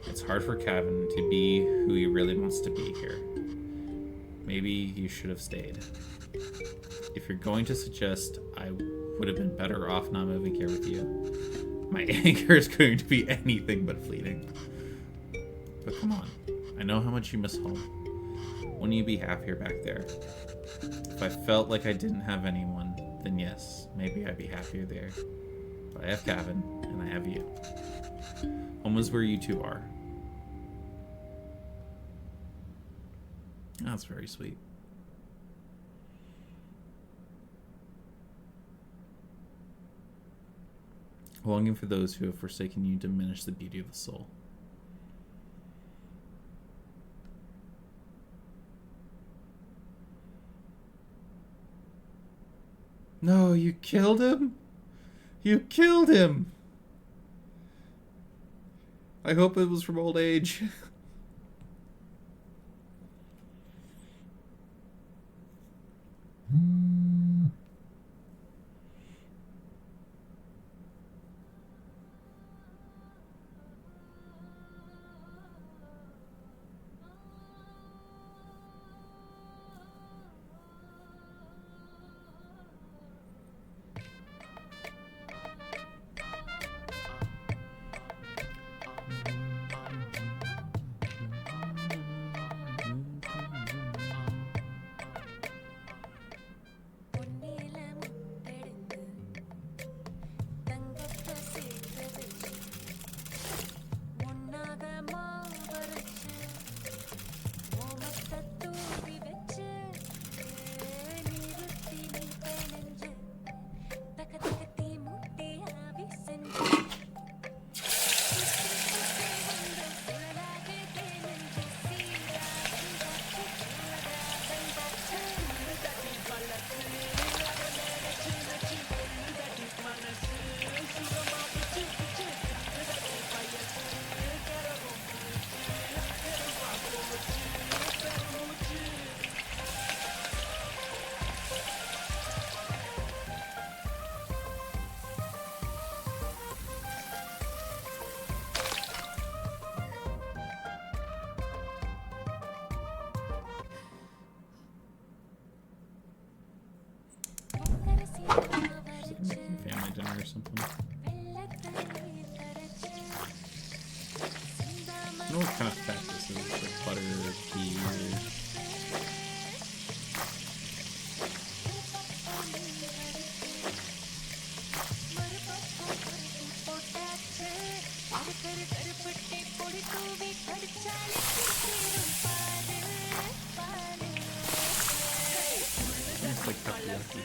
Speaker 1: It's hard for Kevin to be who he really wants to be here. Maybe you should have stayed. If you're going to suggest I would have been better off not moving here with you, my anger is going to be anything but fleeting. But come on, I know how much you miss home. Wouldn't you be happier back there? If I felt like I didn't have anyone, then yes, maybe I'd be happier there. But I have Kevin, and I have you. Home is where you two are. That's very sweet. Longing for those who have forsaken you diminish the beauty of the soul. No, you killed him? You killed him! I hope it was from old age. Making family dinner or something. I don't know what kind of fat this is, like butter, ghee, it's like takoyaki.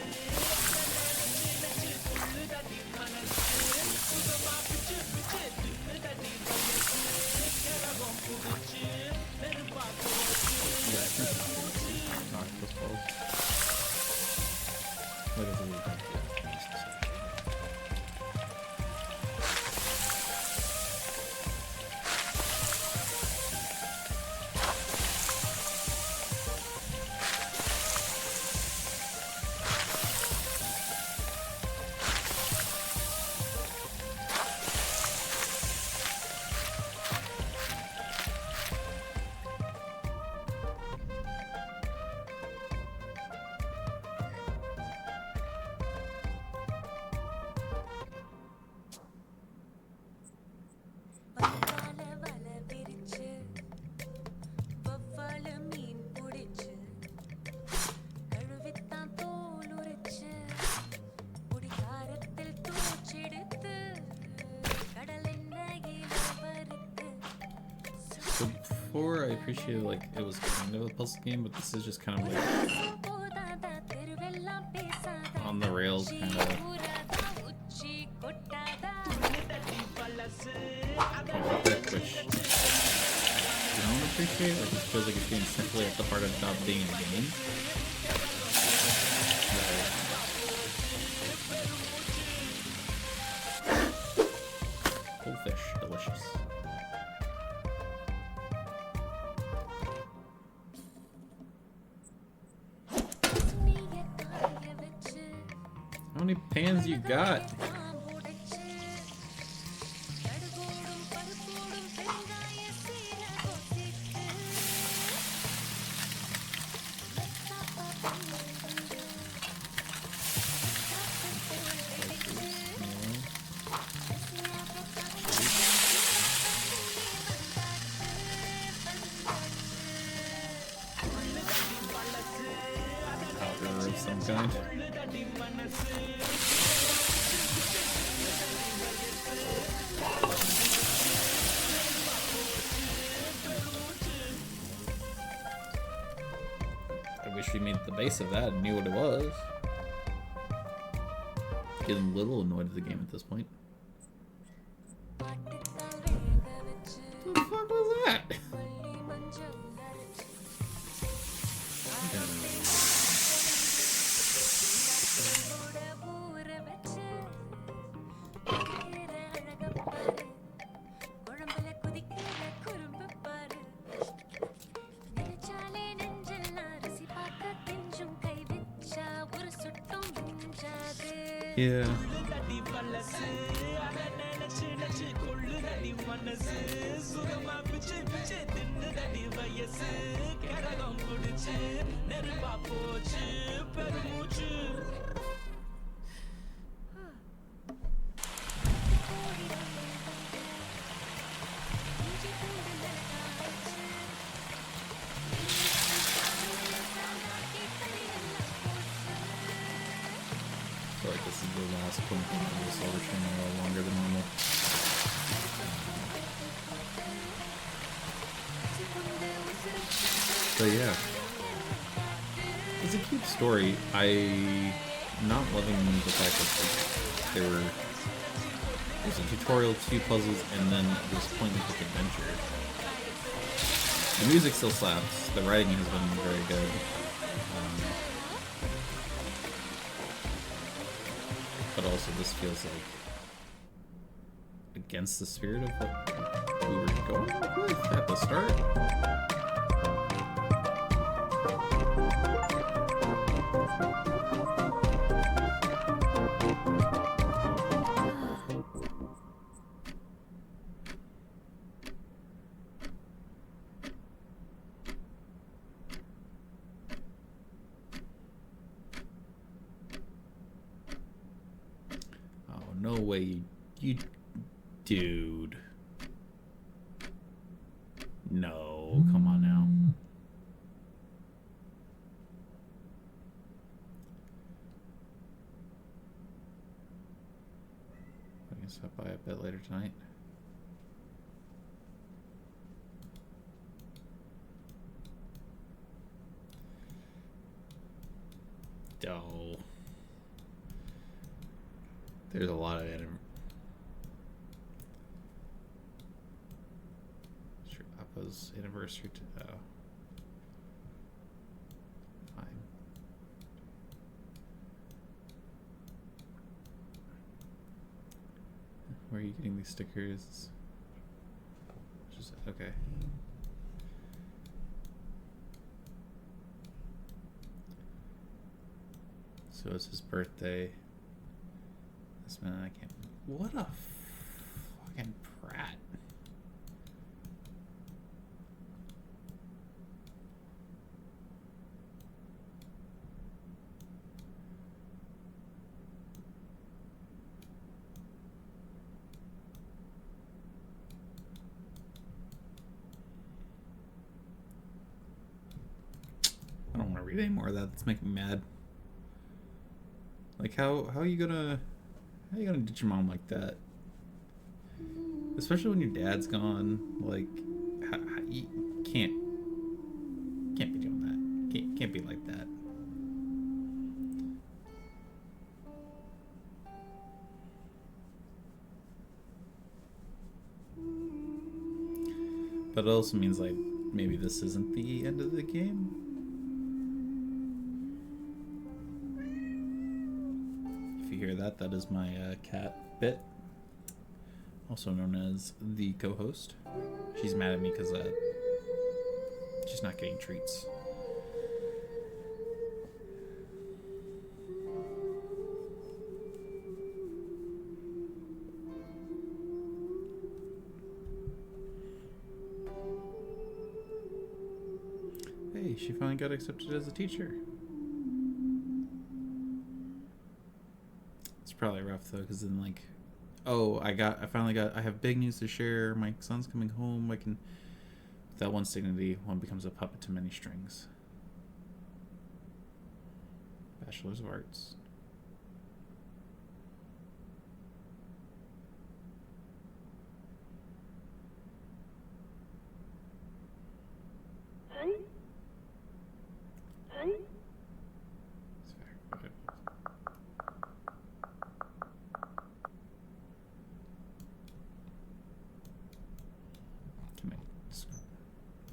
Speaker 1: before, I appreciated like it was kind of a puzzle game, but this is just kind of like on the rails kind of conflict, which I don't appreciate. Like it feels like it's being simply at the heart of not being a game. Whole fish, delicious. How many pans you got? Powder of some kind. I wish we made the base of that and knew what it was. Getting a little annoyed at the game at this point. What the fuck was that? Yeah. I feel like this is the last point of this over stream a little longer than normal. But yeah, it's a cute story. I'm not loving the fact that there's a tutorial, 2 puzzles, and then this point-and-click adventure. The music still slaps. The writing has been very good. But also this feels like against the spirit of what we were going with at the start. No way, you dude. No, come on now. I can stop by a bit later tonight. Oh. There's a lot of anime. Sure, Appa's anniversary to fine. Where are you getting these stickers? Just okay. So it's his birthday. This man, I can't. What a fucking prat. I don't want to read any more of that. That's making me mad. Like, how are you gonna ditch your mom like that? Especially when your dad's gone. Like, you Can't be doing that. Can't be like that. But it also means like maybe this isn't the end of the game. If you hear that, that is my cat Bit, also known as the co-host. She's mad at me because she's not getting treats. Hey, she finally got accepted as a teacher. It's probably rough though, because then like, oh, I have big news to share. My son's coming home. I can, without one's dignity, one becomes a puppet to many strings. Bachelor's of Arts.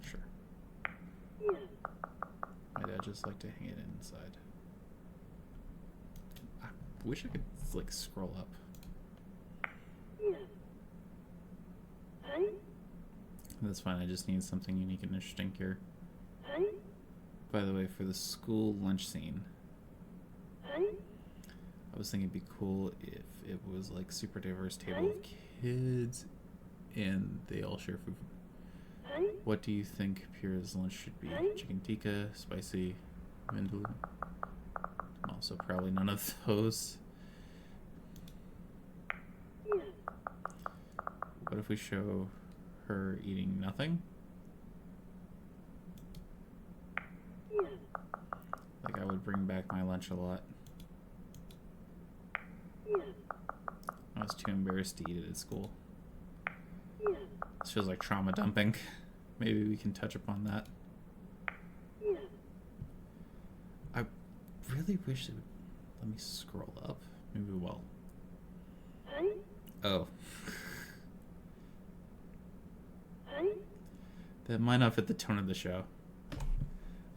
Speaker 1: Sure. My dad just like to hang it inside. I wish I could like scroll up. That's fine. I just need something unique and interesting here. By the way, for the school lunch scene, I was thinking it'd be cool if it was like super diverse table of kids and they all share food. What do you think Pura's lunch should be? Chicken tikka, spicy, vindaloo? Also probably none of those. What if we show her eating nothing? Like I would bring back my lunch a lot. I was too embarrassed to eat it at school. This feels like trauma dumping. Maybe we can touch upon that. I really wish it would let me scroll up. Maybe we will. Oh. That might not fit the tone of the show.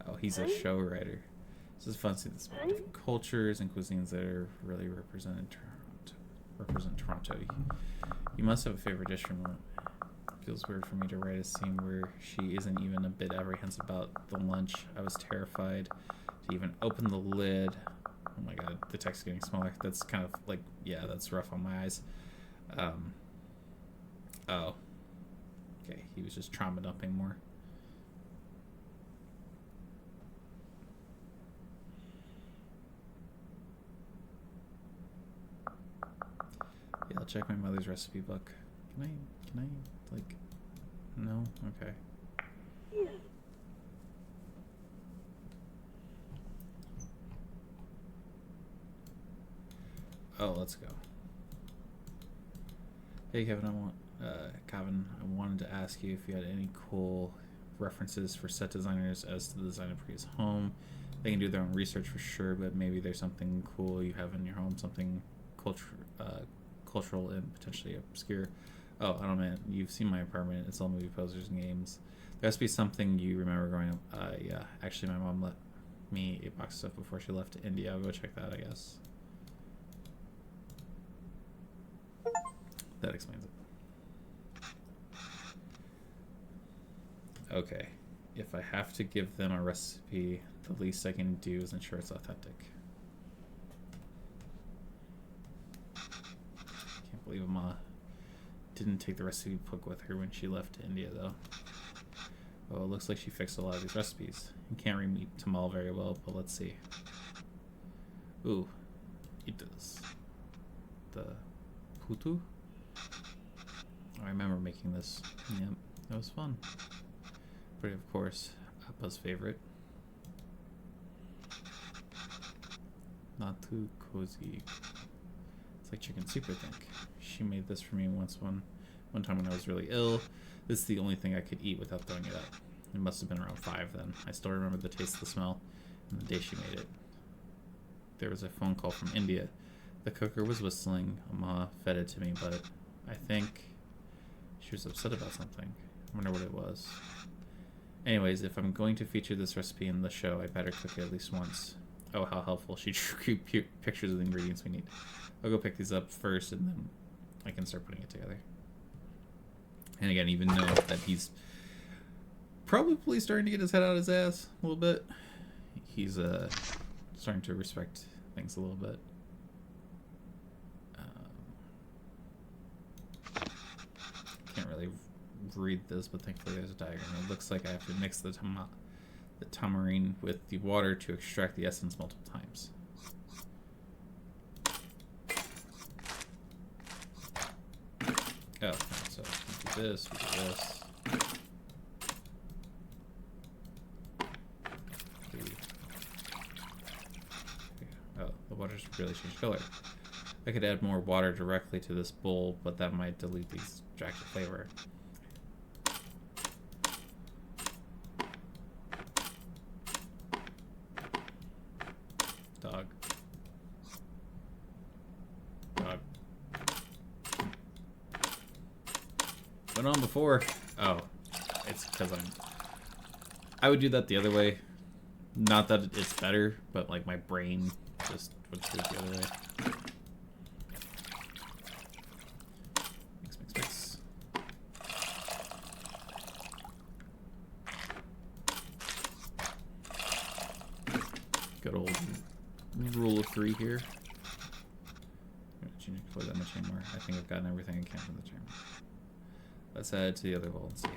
Speaker 1: Oh, he's a show writer. This is fun to see this different cultures and cuisines that are really represent Toronto. You must have a favorite dish from it. Feels weird for me to write a scene where she isn't even a bit apprehensive about the lunch. I was terrified to even open the lid. Oh my god, the text is getting smaller. That's kind of like, yeah, that's rough on my eyes. Oh. Okay, he was just trauma dumping more. Yeah, I'll check my mother's recipe book. Can I, like, no? Okay. Oh, let's go. Hey, Kevin, I wanted to ask you if you had any cool references for set designers as to the design of Priya's home. They can do their own research for sure, but maybe there's something cool you have in your home, something cultural and potentially obscure. Oh, I don't know, you've seen my apartment. It's all movie posters and games. There has to be something you remember growing up. Yeah, actually, my mom let me a box of stuff before she left to India. I'll go check that, I guess. That explains it. Okay, if I have to give them a recipe, the least I can do is ensure it's authentic. Can't believe Emma didn't take the recipe book with her when she left to India, though. Oh, it looks like she fixed a lot of these recipes. You can't read meat tamal very well, but let's see. Ooh, it does. The putu? I remember making this. Yep, that was fun. But of course, Appa's favorite. Not too cozy. It's like chicken soup, I think. She made this for me one time when I was really ill. This is the only thing I could eat without throwing it up. It must have been around 5 then. I still remember the taste, the smell, and the day she made it. There was a phone call from India. The cooker was whistling. Ma fed it to me, but I think she was upset about something. I wonder what it was. Anyways, if I'm going to feature this recipe in the show, I better cook it at least once. Oh, how helpful. She drew pictures of the ingredients we need. I'll go pick these up first, and then I can start putting it together. And again, even though that he's probably starting to get his head out of his ass a little bit, he's starting to respect things a little bit. Can't really read this, but thankfully there's a diagram. It looks like I have to mix the tamarine with the water to extract the essence multiple times. Oh, so we do this, we do this. Oh, the water's really changed color. I could add more water directly to this bowl, but that might dilute the extracted flavor. Dog. Dog. Went on before. Oh, it's because I would do that the other way. Not that it's better, but like my brain just would do it the other way. Mix, mix, mix. Good old rule of 3 here. I'm gonna change it before that much anymore. I think I've gotten everything I can from the timer. Let's add it to the other bowl and see.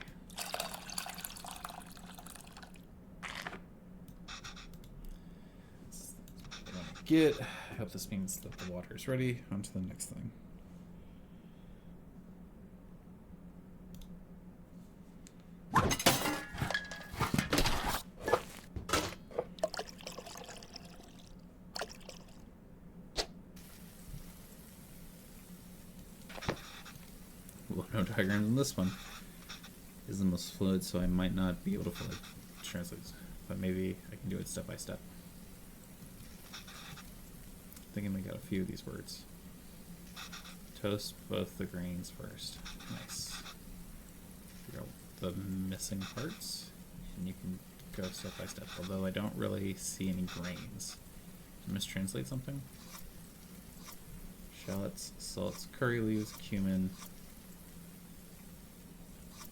Speaker 1: That's what I want to get. I hope this means that the water is ready. On to the next thing. Well, no diagrams in this one. Is the most fluid, so I might not be able to fully translate, but maybe I can do it step by step. I think I might got a few of these words. Toast both the grains first. Nice. Figure out the missing parts, and you can go step by step. Although I don't really see any grains. Did I mistranslate something? Shallots, salts, curry leaves, cumin,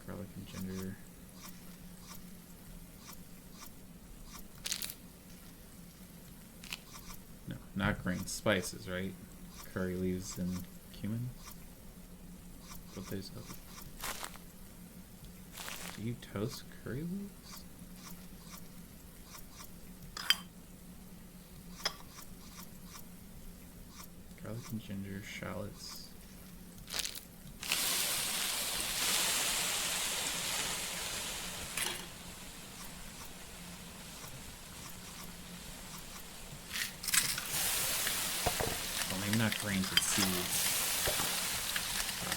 Speaker 1: garlic and ginger. No, not grains, spices, right? Curry leaves and cumin. What they said. Do you toast curry leaves? Garlic and ginger, shallots. Not grains, it's seeds.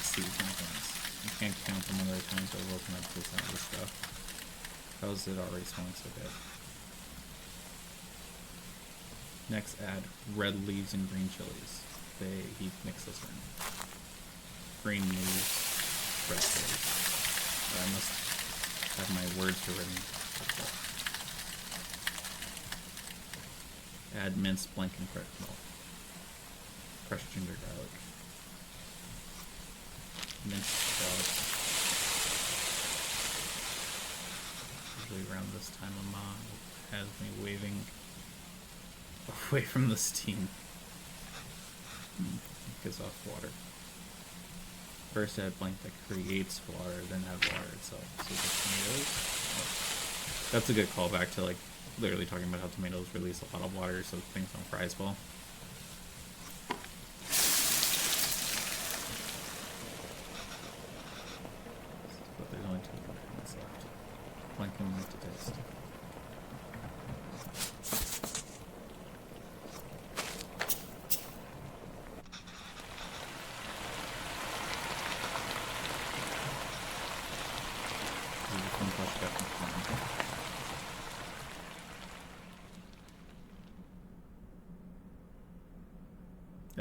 Speaker 1: Seeds, not grains. You can't count them one at a time, so I've opened up this out of this stuff. How's it already smelling so good? Next, add red leaves and green chilies. He mixed this in. Green leaves, red chilies. I must have my words written. Add minced blank and fresh milk. Fresh ginger garlic. Minced shallots. Usually around this time, Mama has me waving away from the steam. It gives off water. First add blank that creates water, then add water itself. So the tomatoes. Oh. That's a good callback to like literally talking about how tomatoes release a lot of water so things don't fry as well. Blank and white to taste.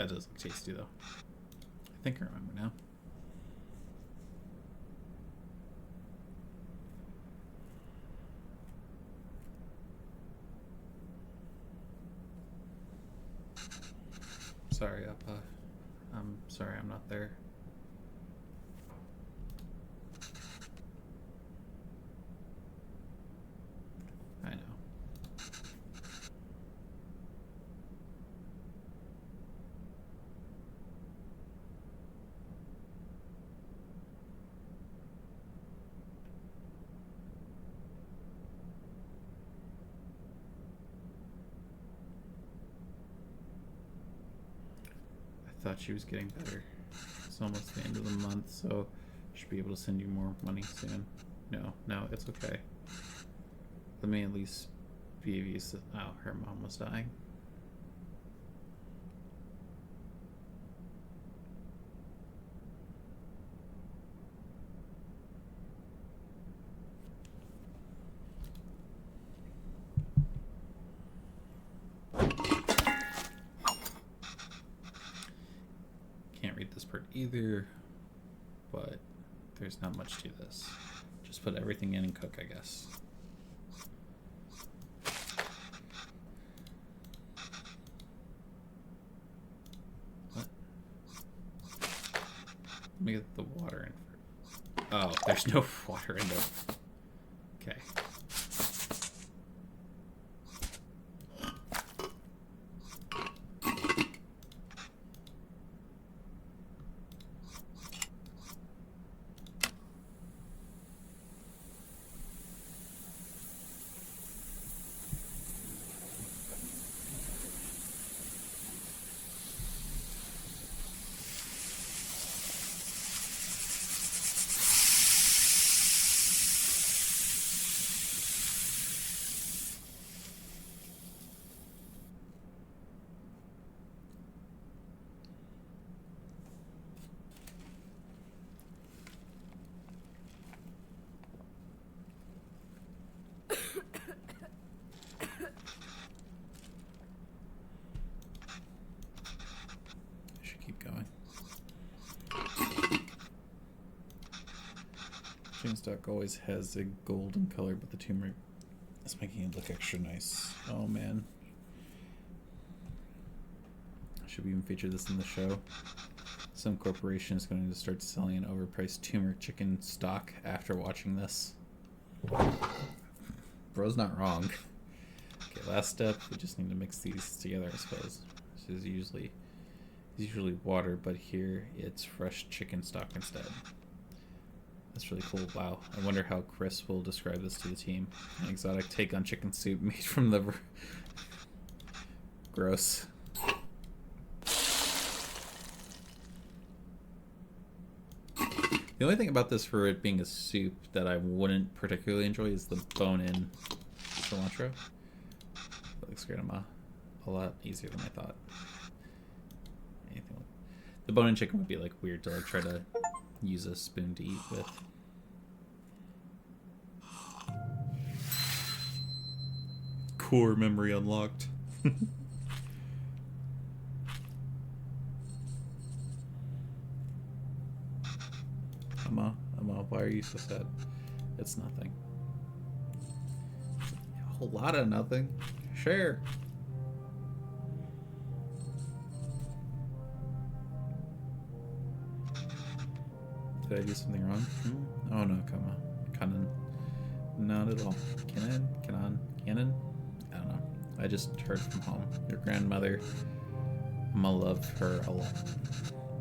Speaker 1: That does look tasty, though. I think I remember now. Sorry, Appa. I'm sorry I'm not there. I know. I thought she was getting better. It's almost the end of the month, so I should be able to send you more money soon. No, it's okay. Let me at least be of use. Oh, her mom was dying. Can't read this part either, but there's not much to this. Just put everything in and cook, I guess. What? Let me get the water in first. Oh, there's no water in there. Okay. Stock always has a golden color, but the turmeric is making it look extra nice. Oh man. Should we even feature this in the show? Some corporation is going to start selling an overpriced turmeric chicken stock after watching this. Bro's not wrong. Okay, last step, we just need to mix these together, I suppose. This is usually water, but here it's fresh chicken stock instead. That's really cool. Wow. I wonder how Chris will describe this to the team. An exotic take on chicken soup made from liver. Gross. The only thing about this for it being a soup that I wouldn't particularly enjoy is the bone-in cilantro. That looks great. A lot easier than I thought. Anything. The bone-in chicken would be like weird to like try to use a spoon to eat with. Core memory unlocked. Emma, why are you so sad? It's nothing. A whole lot of nothing. Share. Did I do something wrong? Oh no, come on. Canon. Not at all. Canon? I don't know. I just heard from home. Your grandmother, I'ma love her a lot.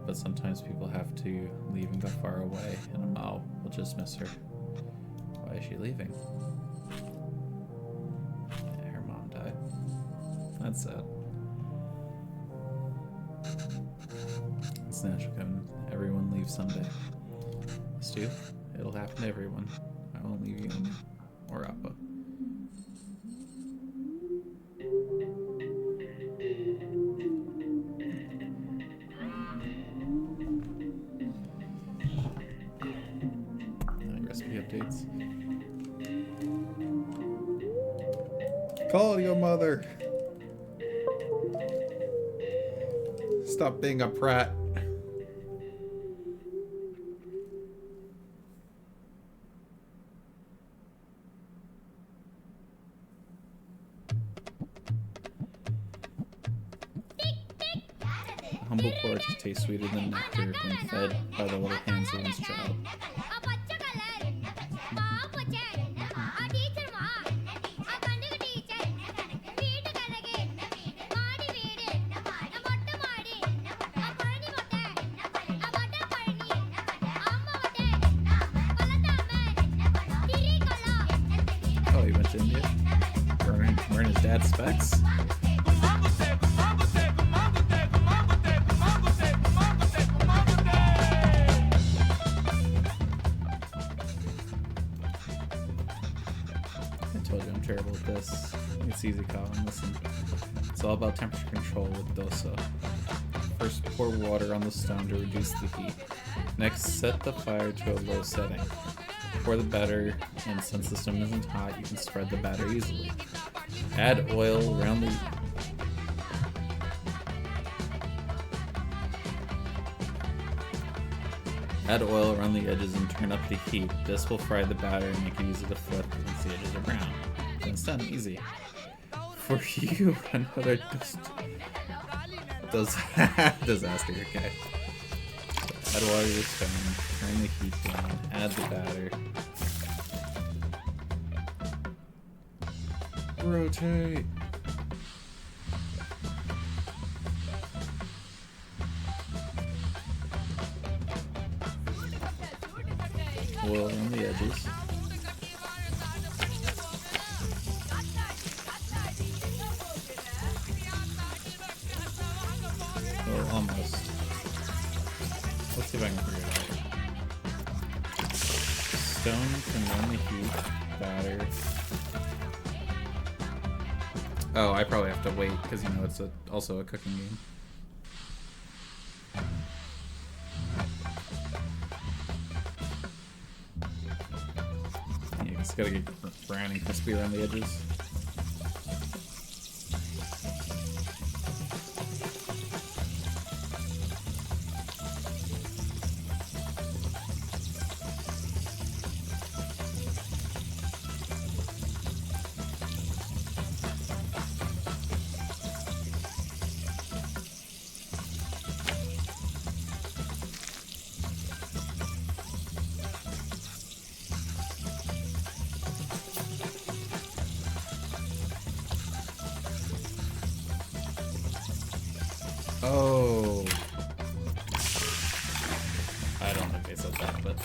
Speaker 1: But sometimes people have to leave and go far away, and Amma will just miss her. Why is she leaving? Yeah, her mom died. That's sad. It's natural, Kevin. Everyone leaves someday. Stu, it'll happen to everyone. I won't leave you or Appa. Recipe updates. Call your mother. Stop being a prat. Humble porridge tastes sweeter than nectar when fed by the little hands of one's child. Oh, he went to India? Wearing his dad's specs? Terrible at this. It's easy, Colin. Listen. It's all about temperature control with dosa. First, pour water on the stone to reduce the heat. Next, set the fire to a low setting. Pour the batter, and since the stone isn't hot, you can spread the batter easily. Add oil around the... Add oil around the edges and turn up the heat. This will fry the batter and make it easy to flip once the edges are brown. It's done easy. For you, another disaster, okay. Add water to the stone, turn the heat down, add the batter. Rotate. Oil on the edges. Oh, almost. Let's see if I can figure it out. Stone, turn on the heat, batter. Oh, I probably have to wait because you know it's also a cooking game. Yeah, it's gotta get brown and crispy around the edges. Oh. I don't think they said that, but...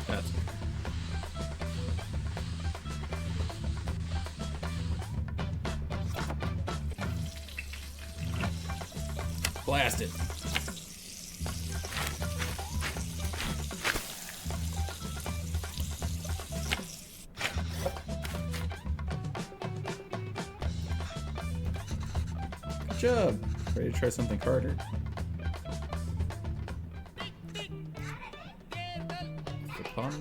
Speaker 1: That's... Blast it. Good job. Ready to try something harder? The palm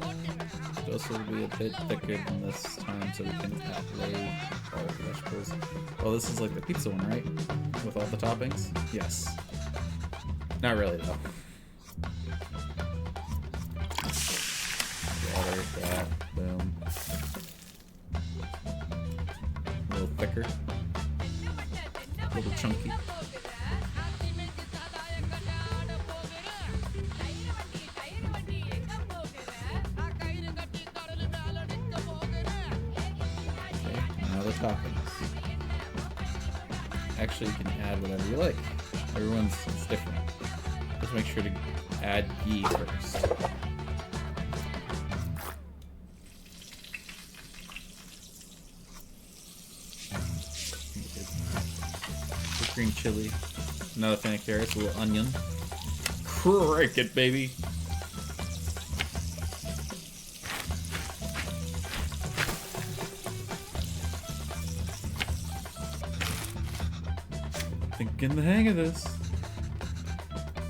Speaker 1: dose will be a bit thicker than this time, so we can lay all the vegetables. Oh, this is like the pizza one, right? With all the toppings? Yes. Not really, though. Water, that, boom. A little thicker. A little chunky. Okay, now the toppings. Actually, you can add whatever you like. Everyone's it's different. Just make sure to add ghee first. Green chili, another fan of carrots, a little onion. Crank it, baby! Getting the hang of this.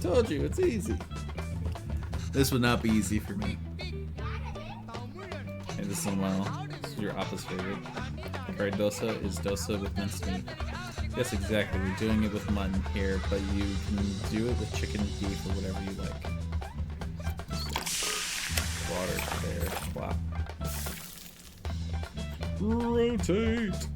Speaker 1: Told you, it's easy. This would not be easy for me. Hey, this is a while. is your Appa's favorite. Alright, dosa is dosa with minced meat. Yes, exactly. We're doing it with mutton here, but you can do it with chicken, beef, or whatever you like. Water there. Wow. Rotate!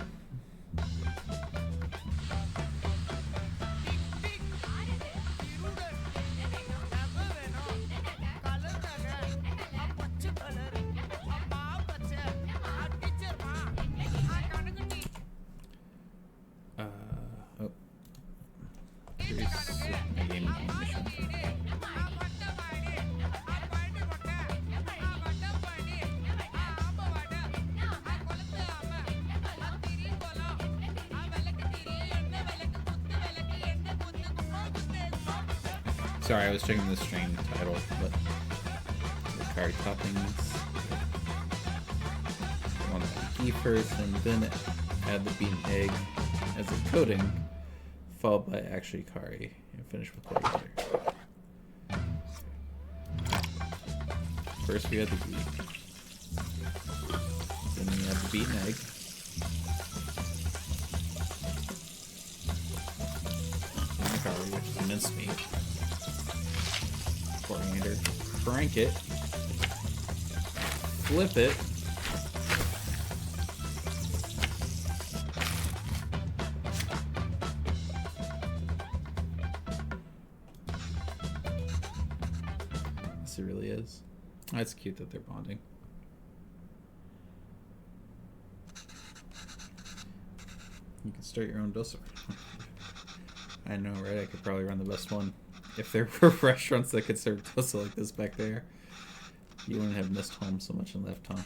Speaker 1: Sorry, I was checking the string title, but the card toppings. I want the ghee first, and then add the beaten egg as a coating, followed by actually curry, and finish with coriander. First we add the ghee, then we add the beaten egg, and the curry, which is minced meat. Coriander, crank it, flip it, yes, it really is. That's cute that they're bonding. You can start your own dosa. I know, right? I could probably run the best one. If there were restaurants that could serve dosa like this back there, you wouldn't have missed home so much and left home.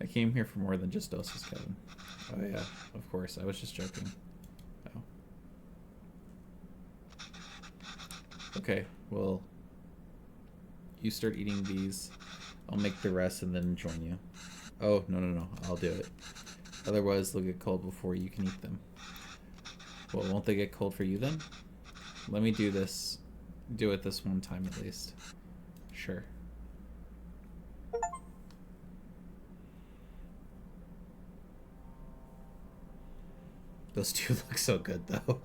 Speaker 1: I came here for more than just dosas, Kevin. Oh yeah, of course. I was just joking. Oh. Okay, well, you start eating these. I'll make the rest and then join you. Oh, no. I'll do it. Otherwise, they'll get cold before you can eat them. Well, won't they get cold for you then? Let me do this. Do it this one time at least. Sure. Those two look so good though.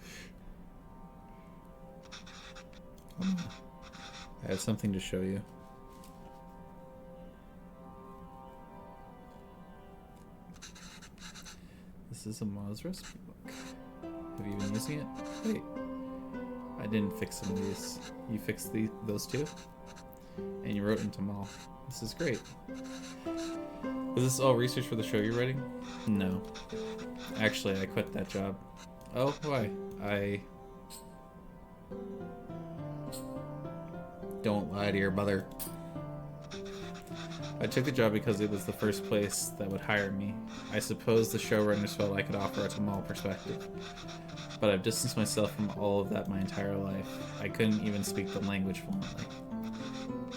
Speaker 1: I have something to show you. This is a Ma's recipe book. Have you been using it? Wait. I didn't fix some of these. You fixed those two? And you wrote in Tamal. This is great. Is this all research for the show you're writing? No. Actually, I quit that job. Oh, why? Don't lie to your mother. I took the job because it was the first place that would hire me. I suppose the showrunners felt I could offer a Tamal perspective. But I've distanced myself from all of that my entire life. I couldn't even speak the language fluently.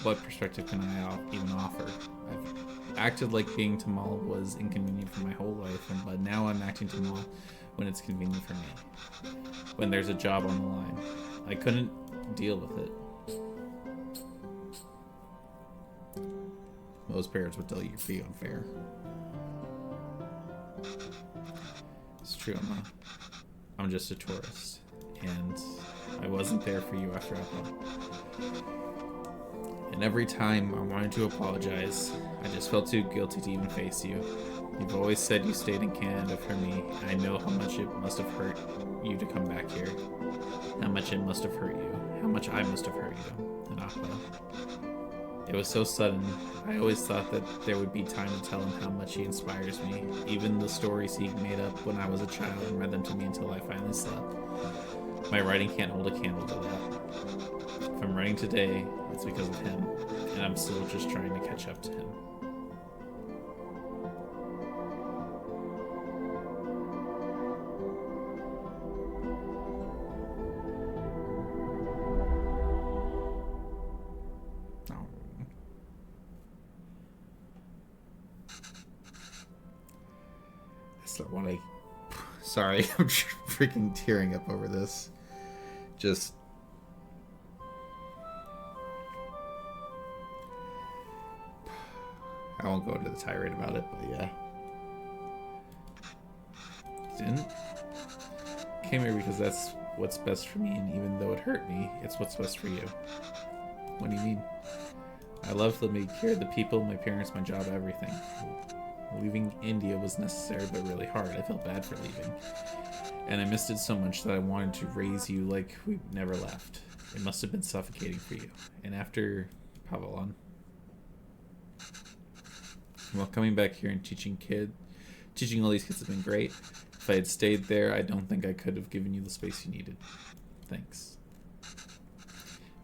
Speaker 1: What perspective can I even offer? I've acted like being Tamal was inconvenient for my whole life, but now I'm acting Tamal when it's convenient for me. When there's a job on the line. I couldn't deal with it. Most parents would tell you you're being unfair. It's true, I'm just a tourist, and I wasn't there for you after all. And every time I wanted to apologize, I just felt too guilty to even face you. You've always said you stayed in Canada for me. I know how much it must have hurt you to come back here. How much it must have hurt you. How much I must have hurt you. And Appa. It was so sudden. I always thought that there would be time to tell him how much he inspires me. Even the stories he made up when I was a child and read them to me until I finally slept. My writing can't hold a candle to that. If I'm writing today, it's because of him. And I'm still just trying to catch up to him. Sorry, I'm freaking tearing up over this. Just... I won't go into the tirade about it, but yeah. Didn't? Came here because that's what's best for me, and even though it hurt me, it's what's best for you. What do you mean? I love to make care of the people, my parents, my job, everything. Leaving India was necessary but really hard. I felt bad for leaving. And I missed it so much that I wanted to raise you like we never left. It must have been suffocating for you. And after Pavalon, well, coming back here and teaching all these kids has been great. If I had stayed there, I don't think I could have given you the space you needed. Thanks.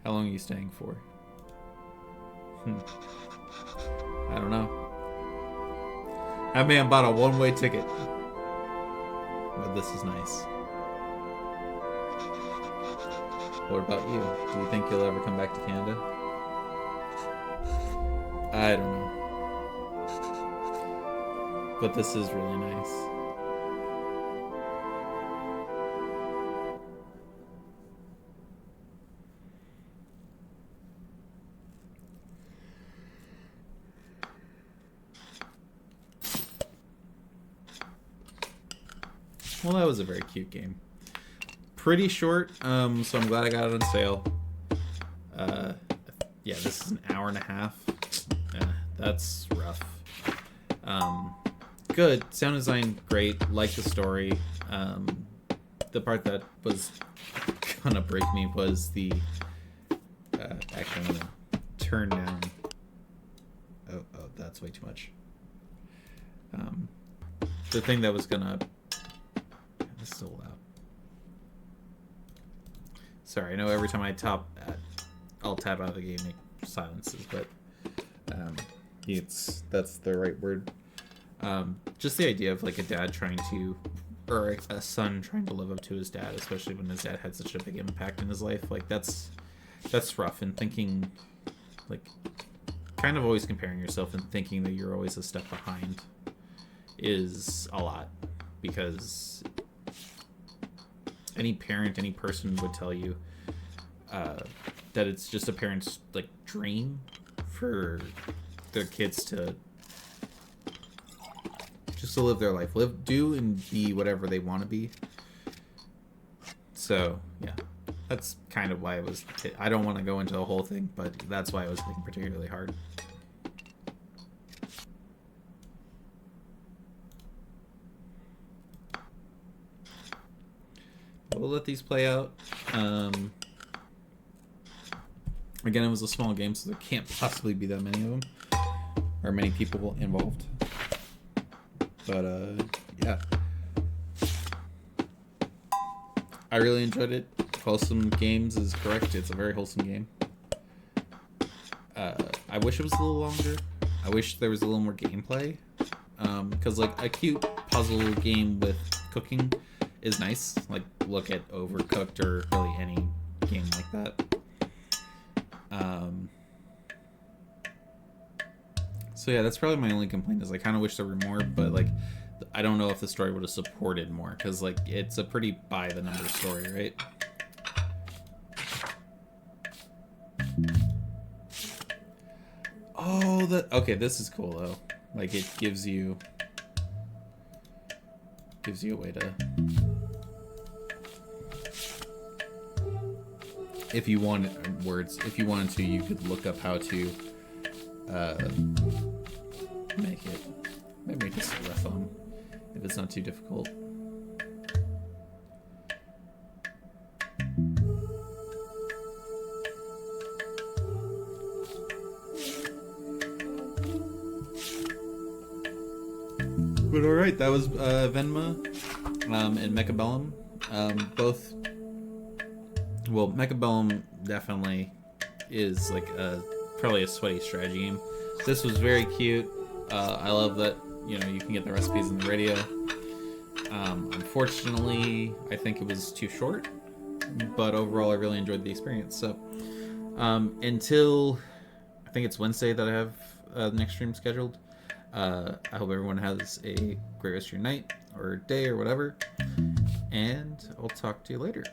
Speaker 1: How long are you staying for? I don't know. That man bought a one-way ticket. But this is nice. What about you? Do you think you'll ever come back to Canada? I don't know. But this is really nice. Well, that was a very cute game. Pretty short, so I'm glad I got it on sale. Yeah, this is an hour and a half. That's rough. Good. Sound design, great. Like the story. The part that was gonna break me was the... actually, I'm gonna turn down... Oh, that's way too much. The thing that was gonna... This is so loud. Sorry, I know every time I I'll tap out of the game, it silences, but that's the right word. Just the idea of like a dad trying to, or a son trying to live up to his dad, especially when his dad had such a big impact in his life. Like that's rough. And thinking, like, kind of always comparing yourself and thinking that you're always a step behind is a lot, because any parent, any person would tell you that it's just a parent's like dream for their kids to just to live their life, do and be whatever they want to be. So yeah, that's kind of why it was. I don't want to go into the whole thing, but that's why it was hitting particularly hard. We'll let these play out. Again, it was a small game, so there can't possibly be that many of them, or many people involved. But yeah, I really enjoyed it. Wholesome Games is correct. It's a very wholesome game. I wish it was a little longer. I wish there was a little more gameplay, because like a cute puzzle game with cooking is nice. Like, look at Overcooked or really any game like that. So yeah, that's probably my only complaint, is I kind of wish there were more, but like, I don't know if the story would have supported more, because like, it's a pretty by the numbers story, right? Oh, okay, this is cool though. Like, it gives you a way to, if you wanted to, you could look up how to make it just a rough on, if it's not too difficult. But alright, that was Venba and Mechabellum. Both, well, Mechabellum definitely is like probably a sweaty strategy game. This was very cute. I love that, you know, you can get the recipes in the radio. Unfortunately, I think it was too short, but overall I really enjoyed the experience. So until I think it's Wednesday that I have the next stream scheduled, I hope everyone has a great rest of your night or day or whatever, and I'll talk to you later.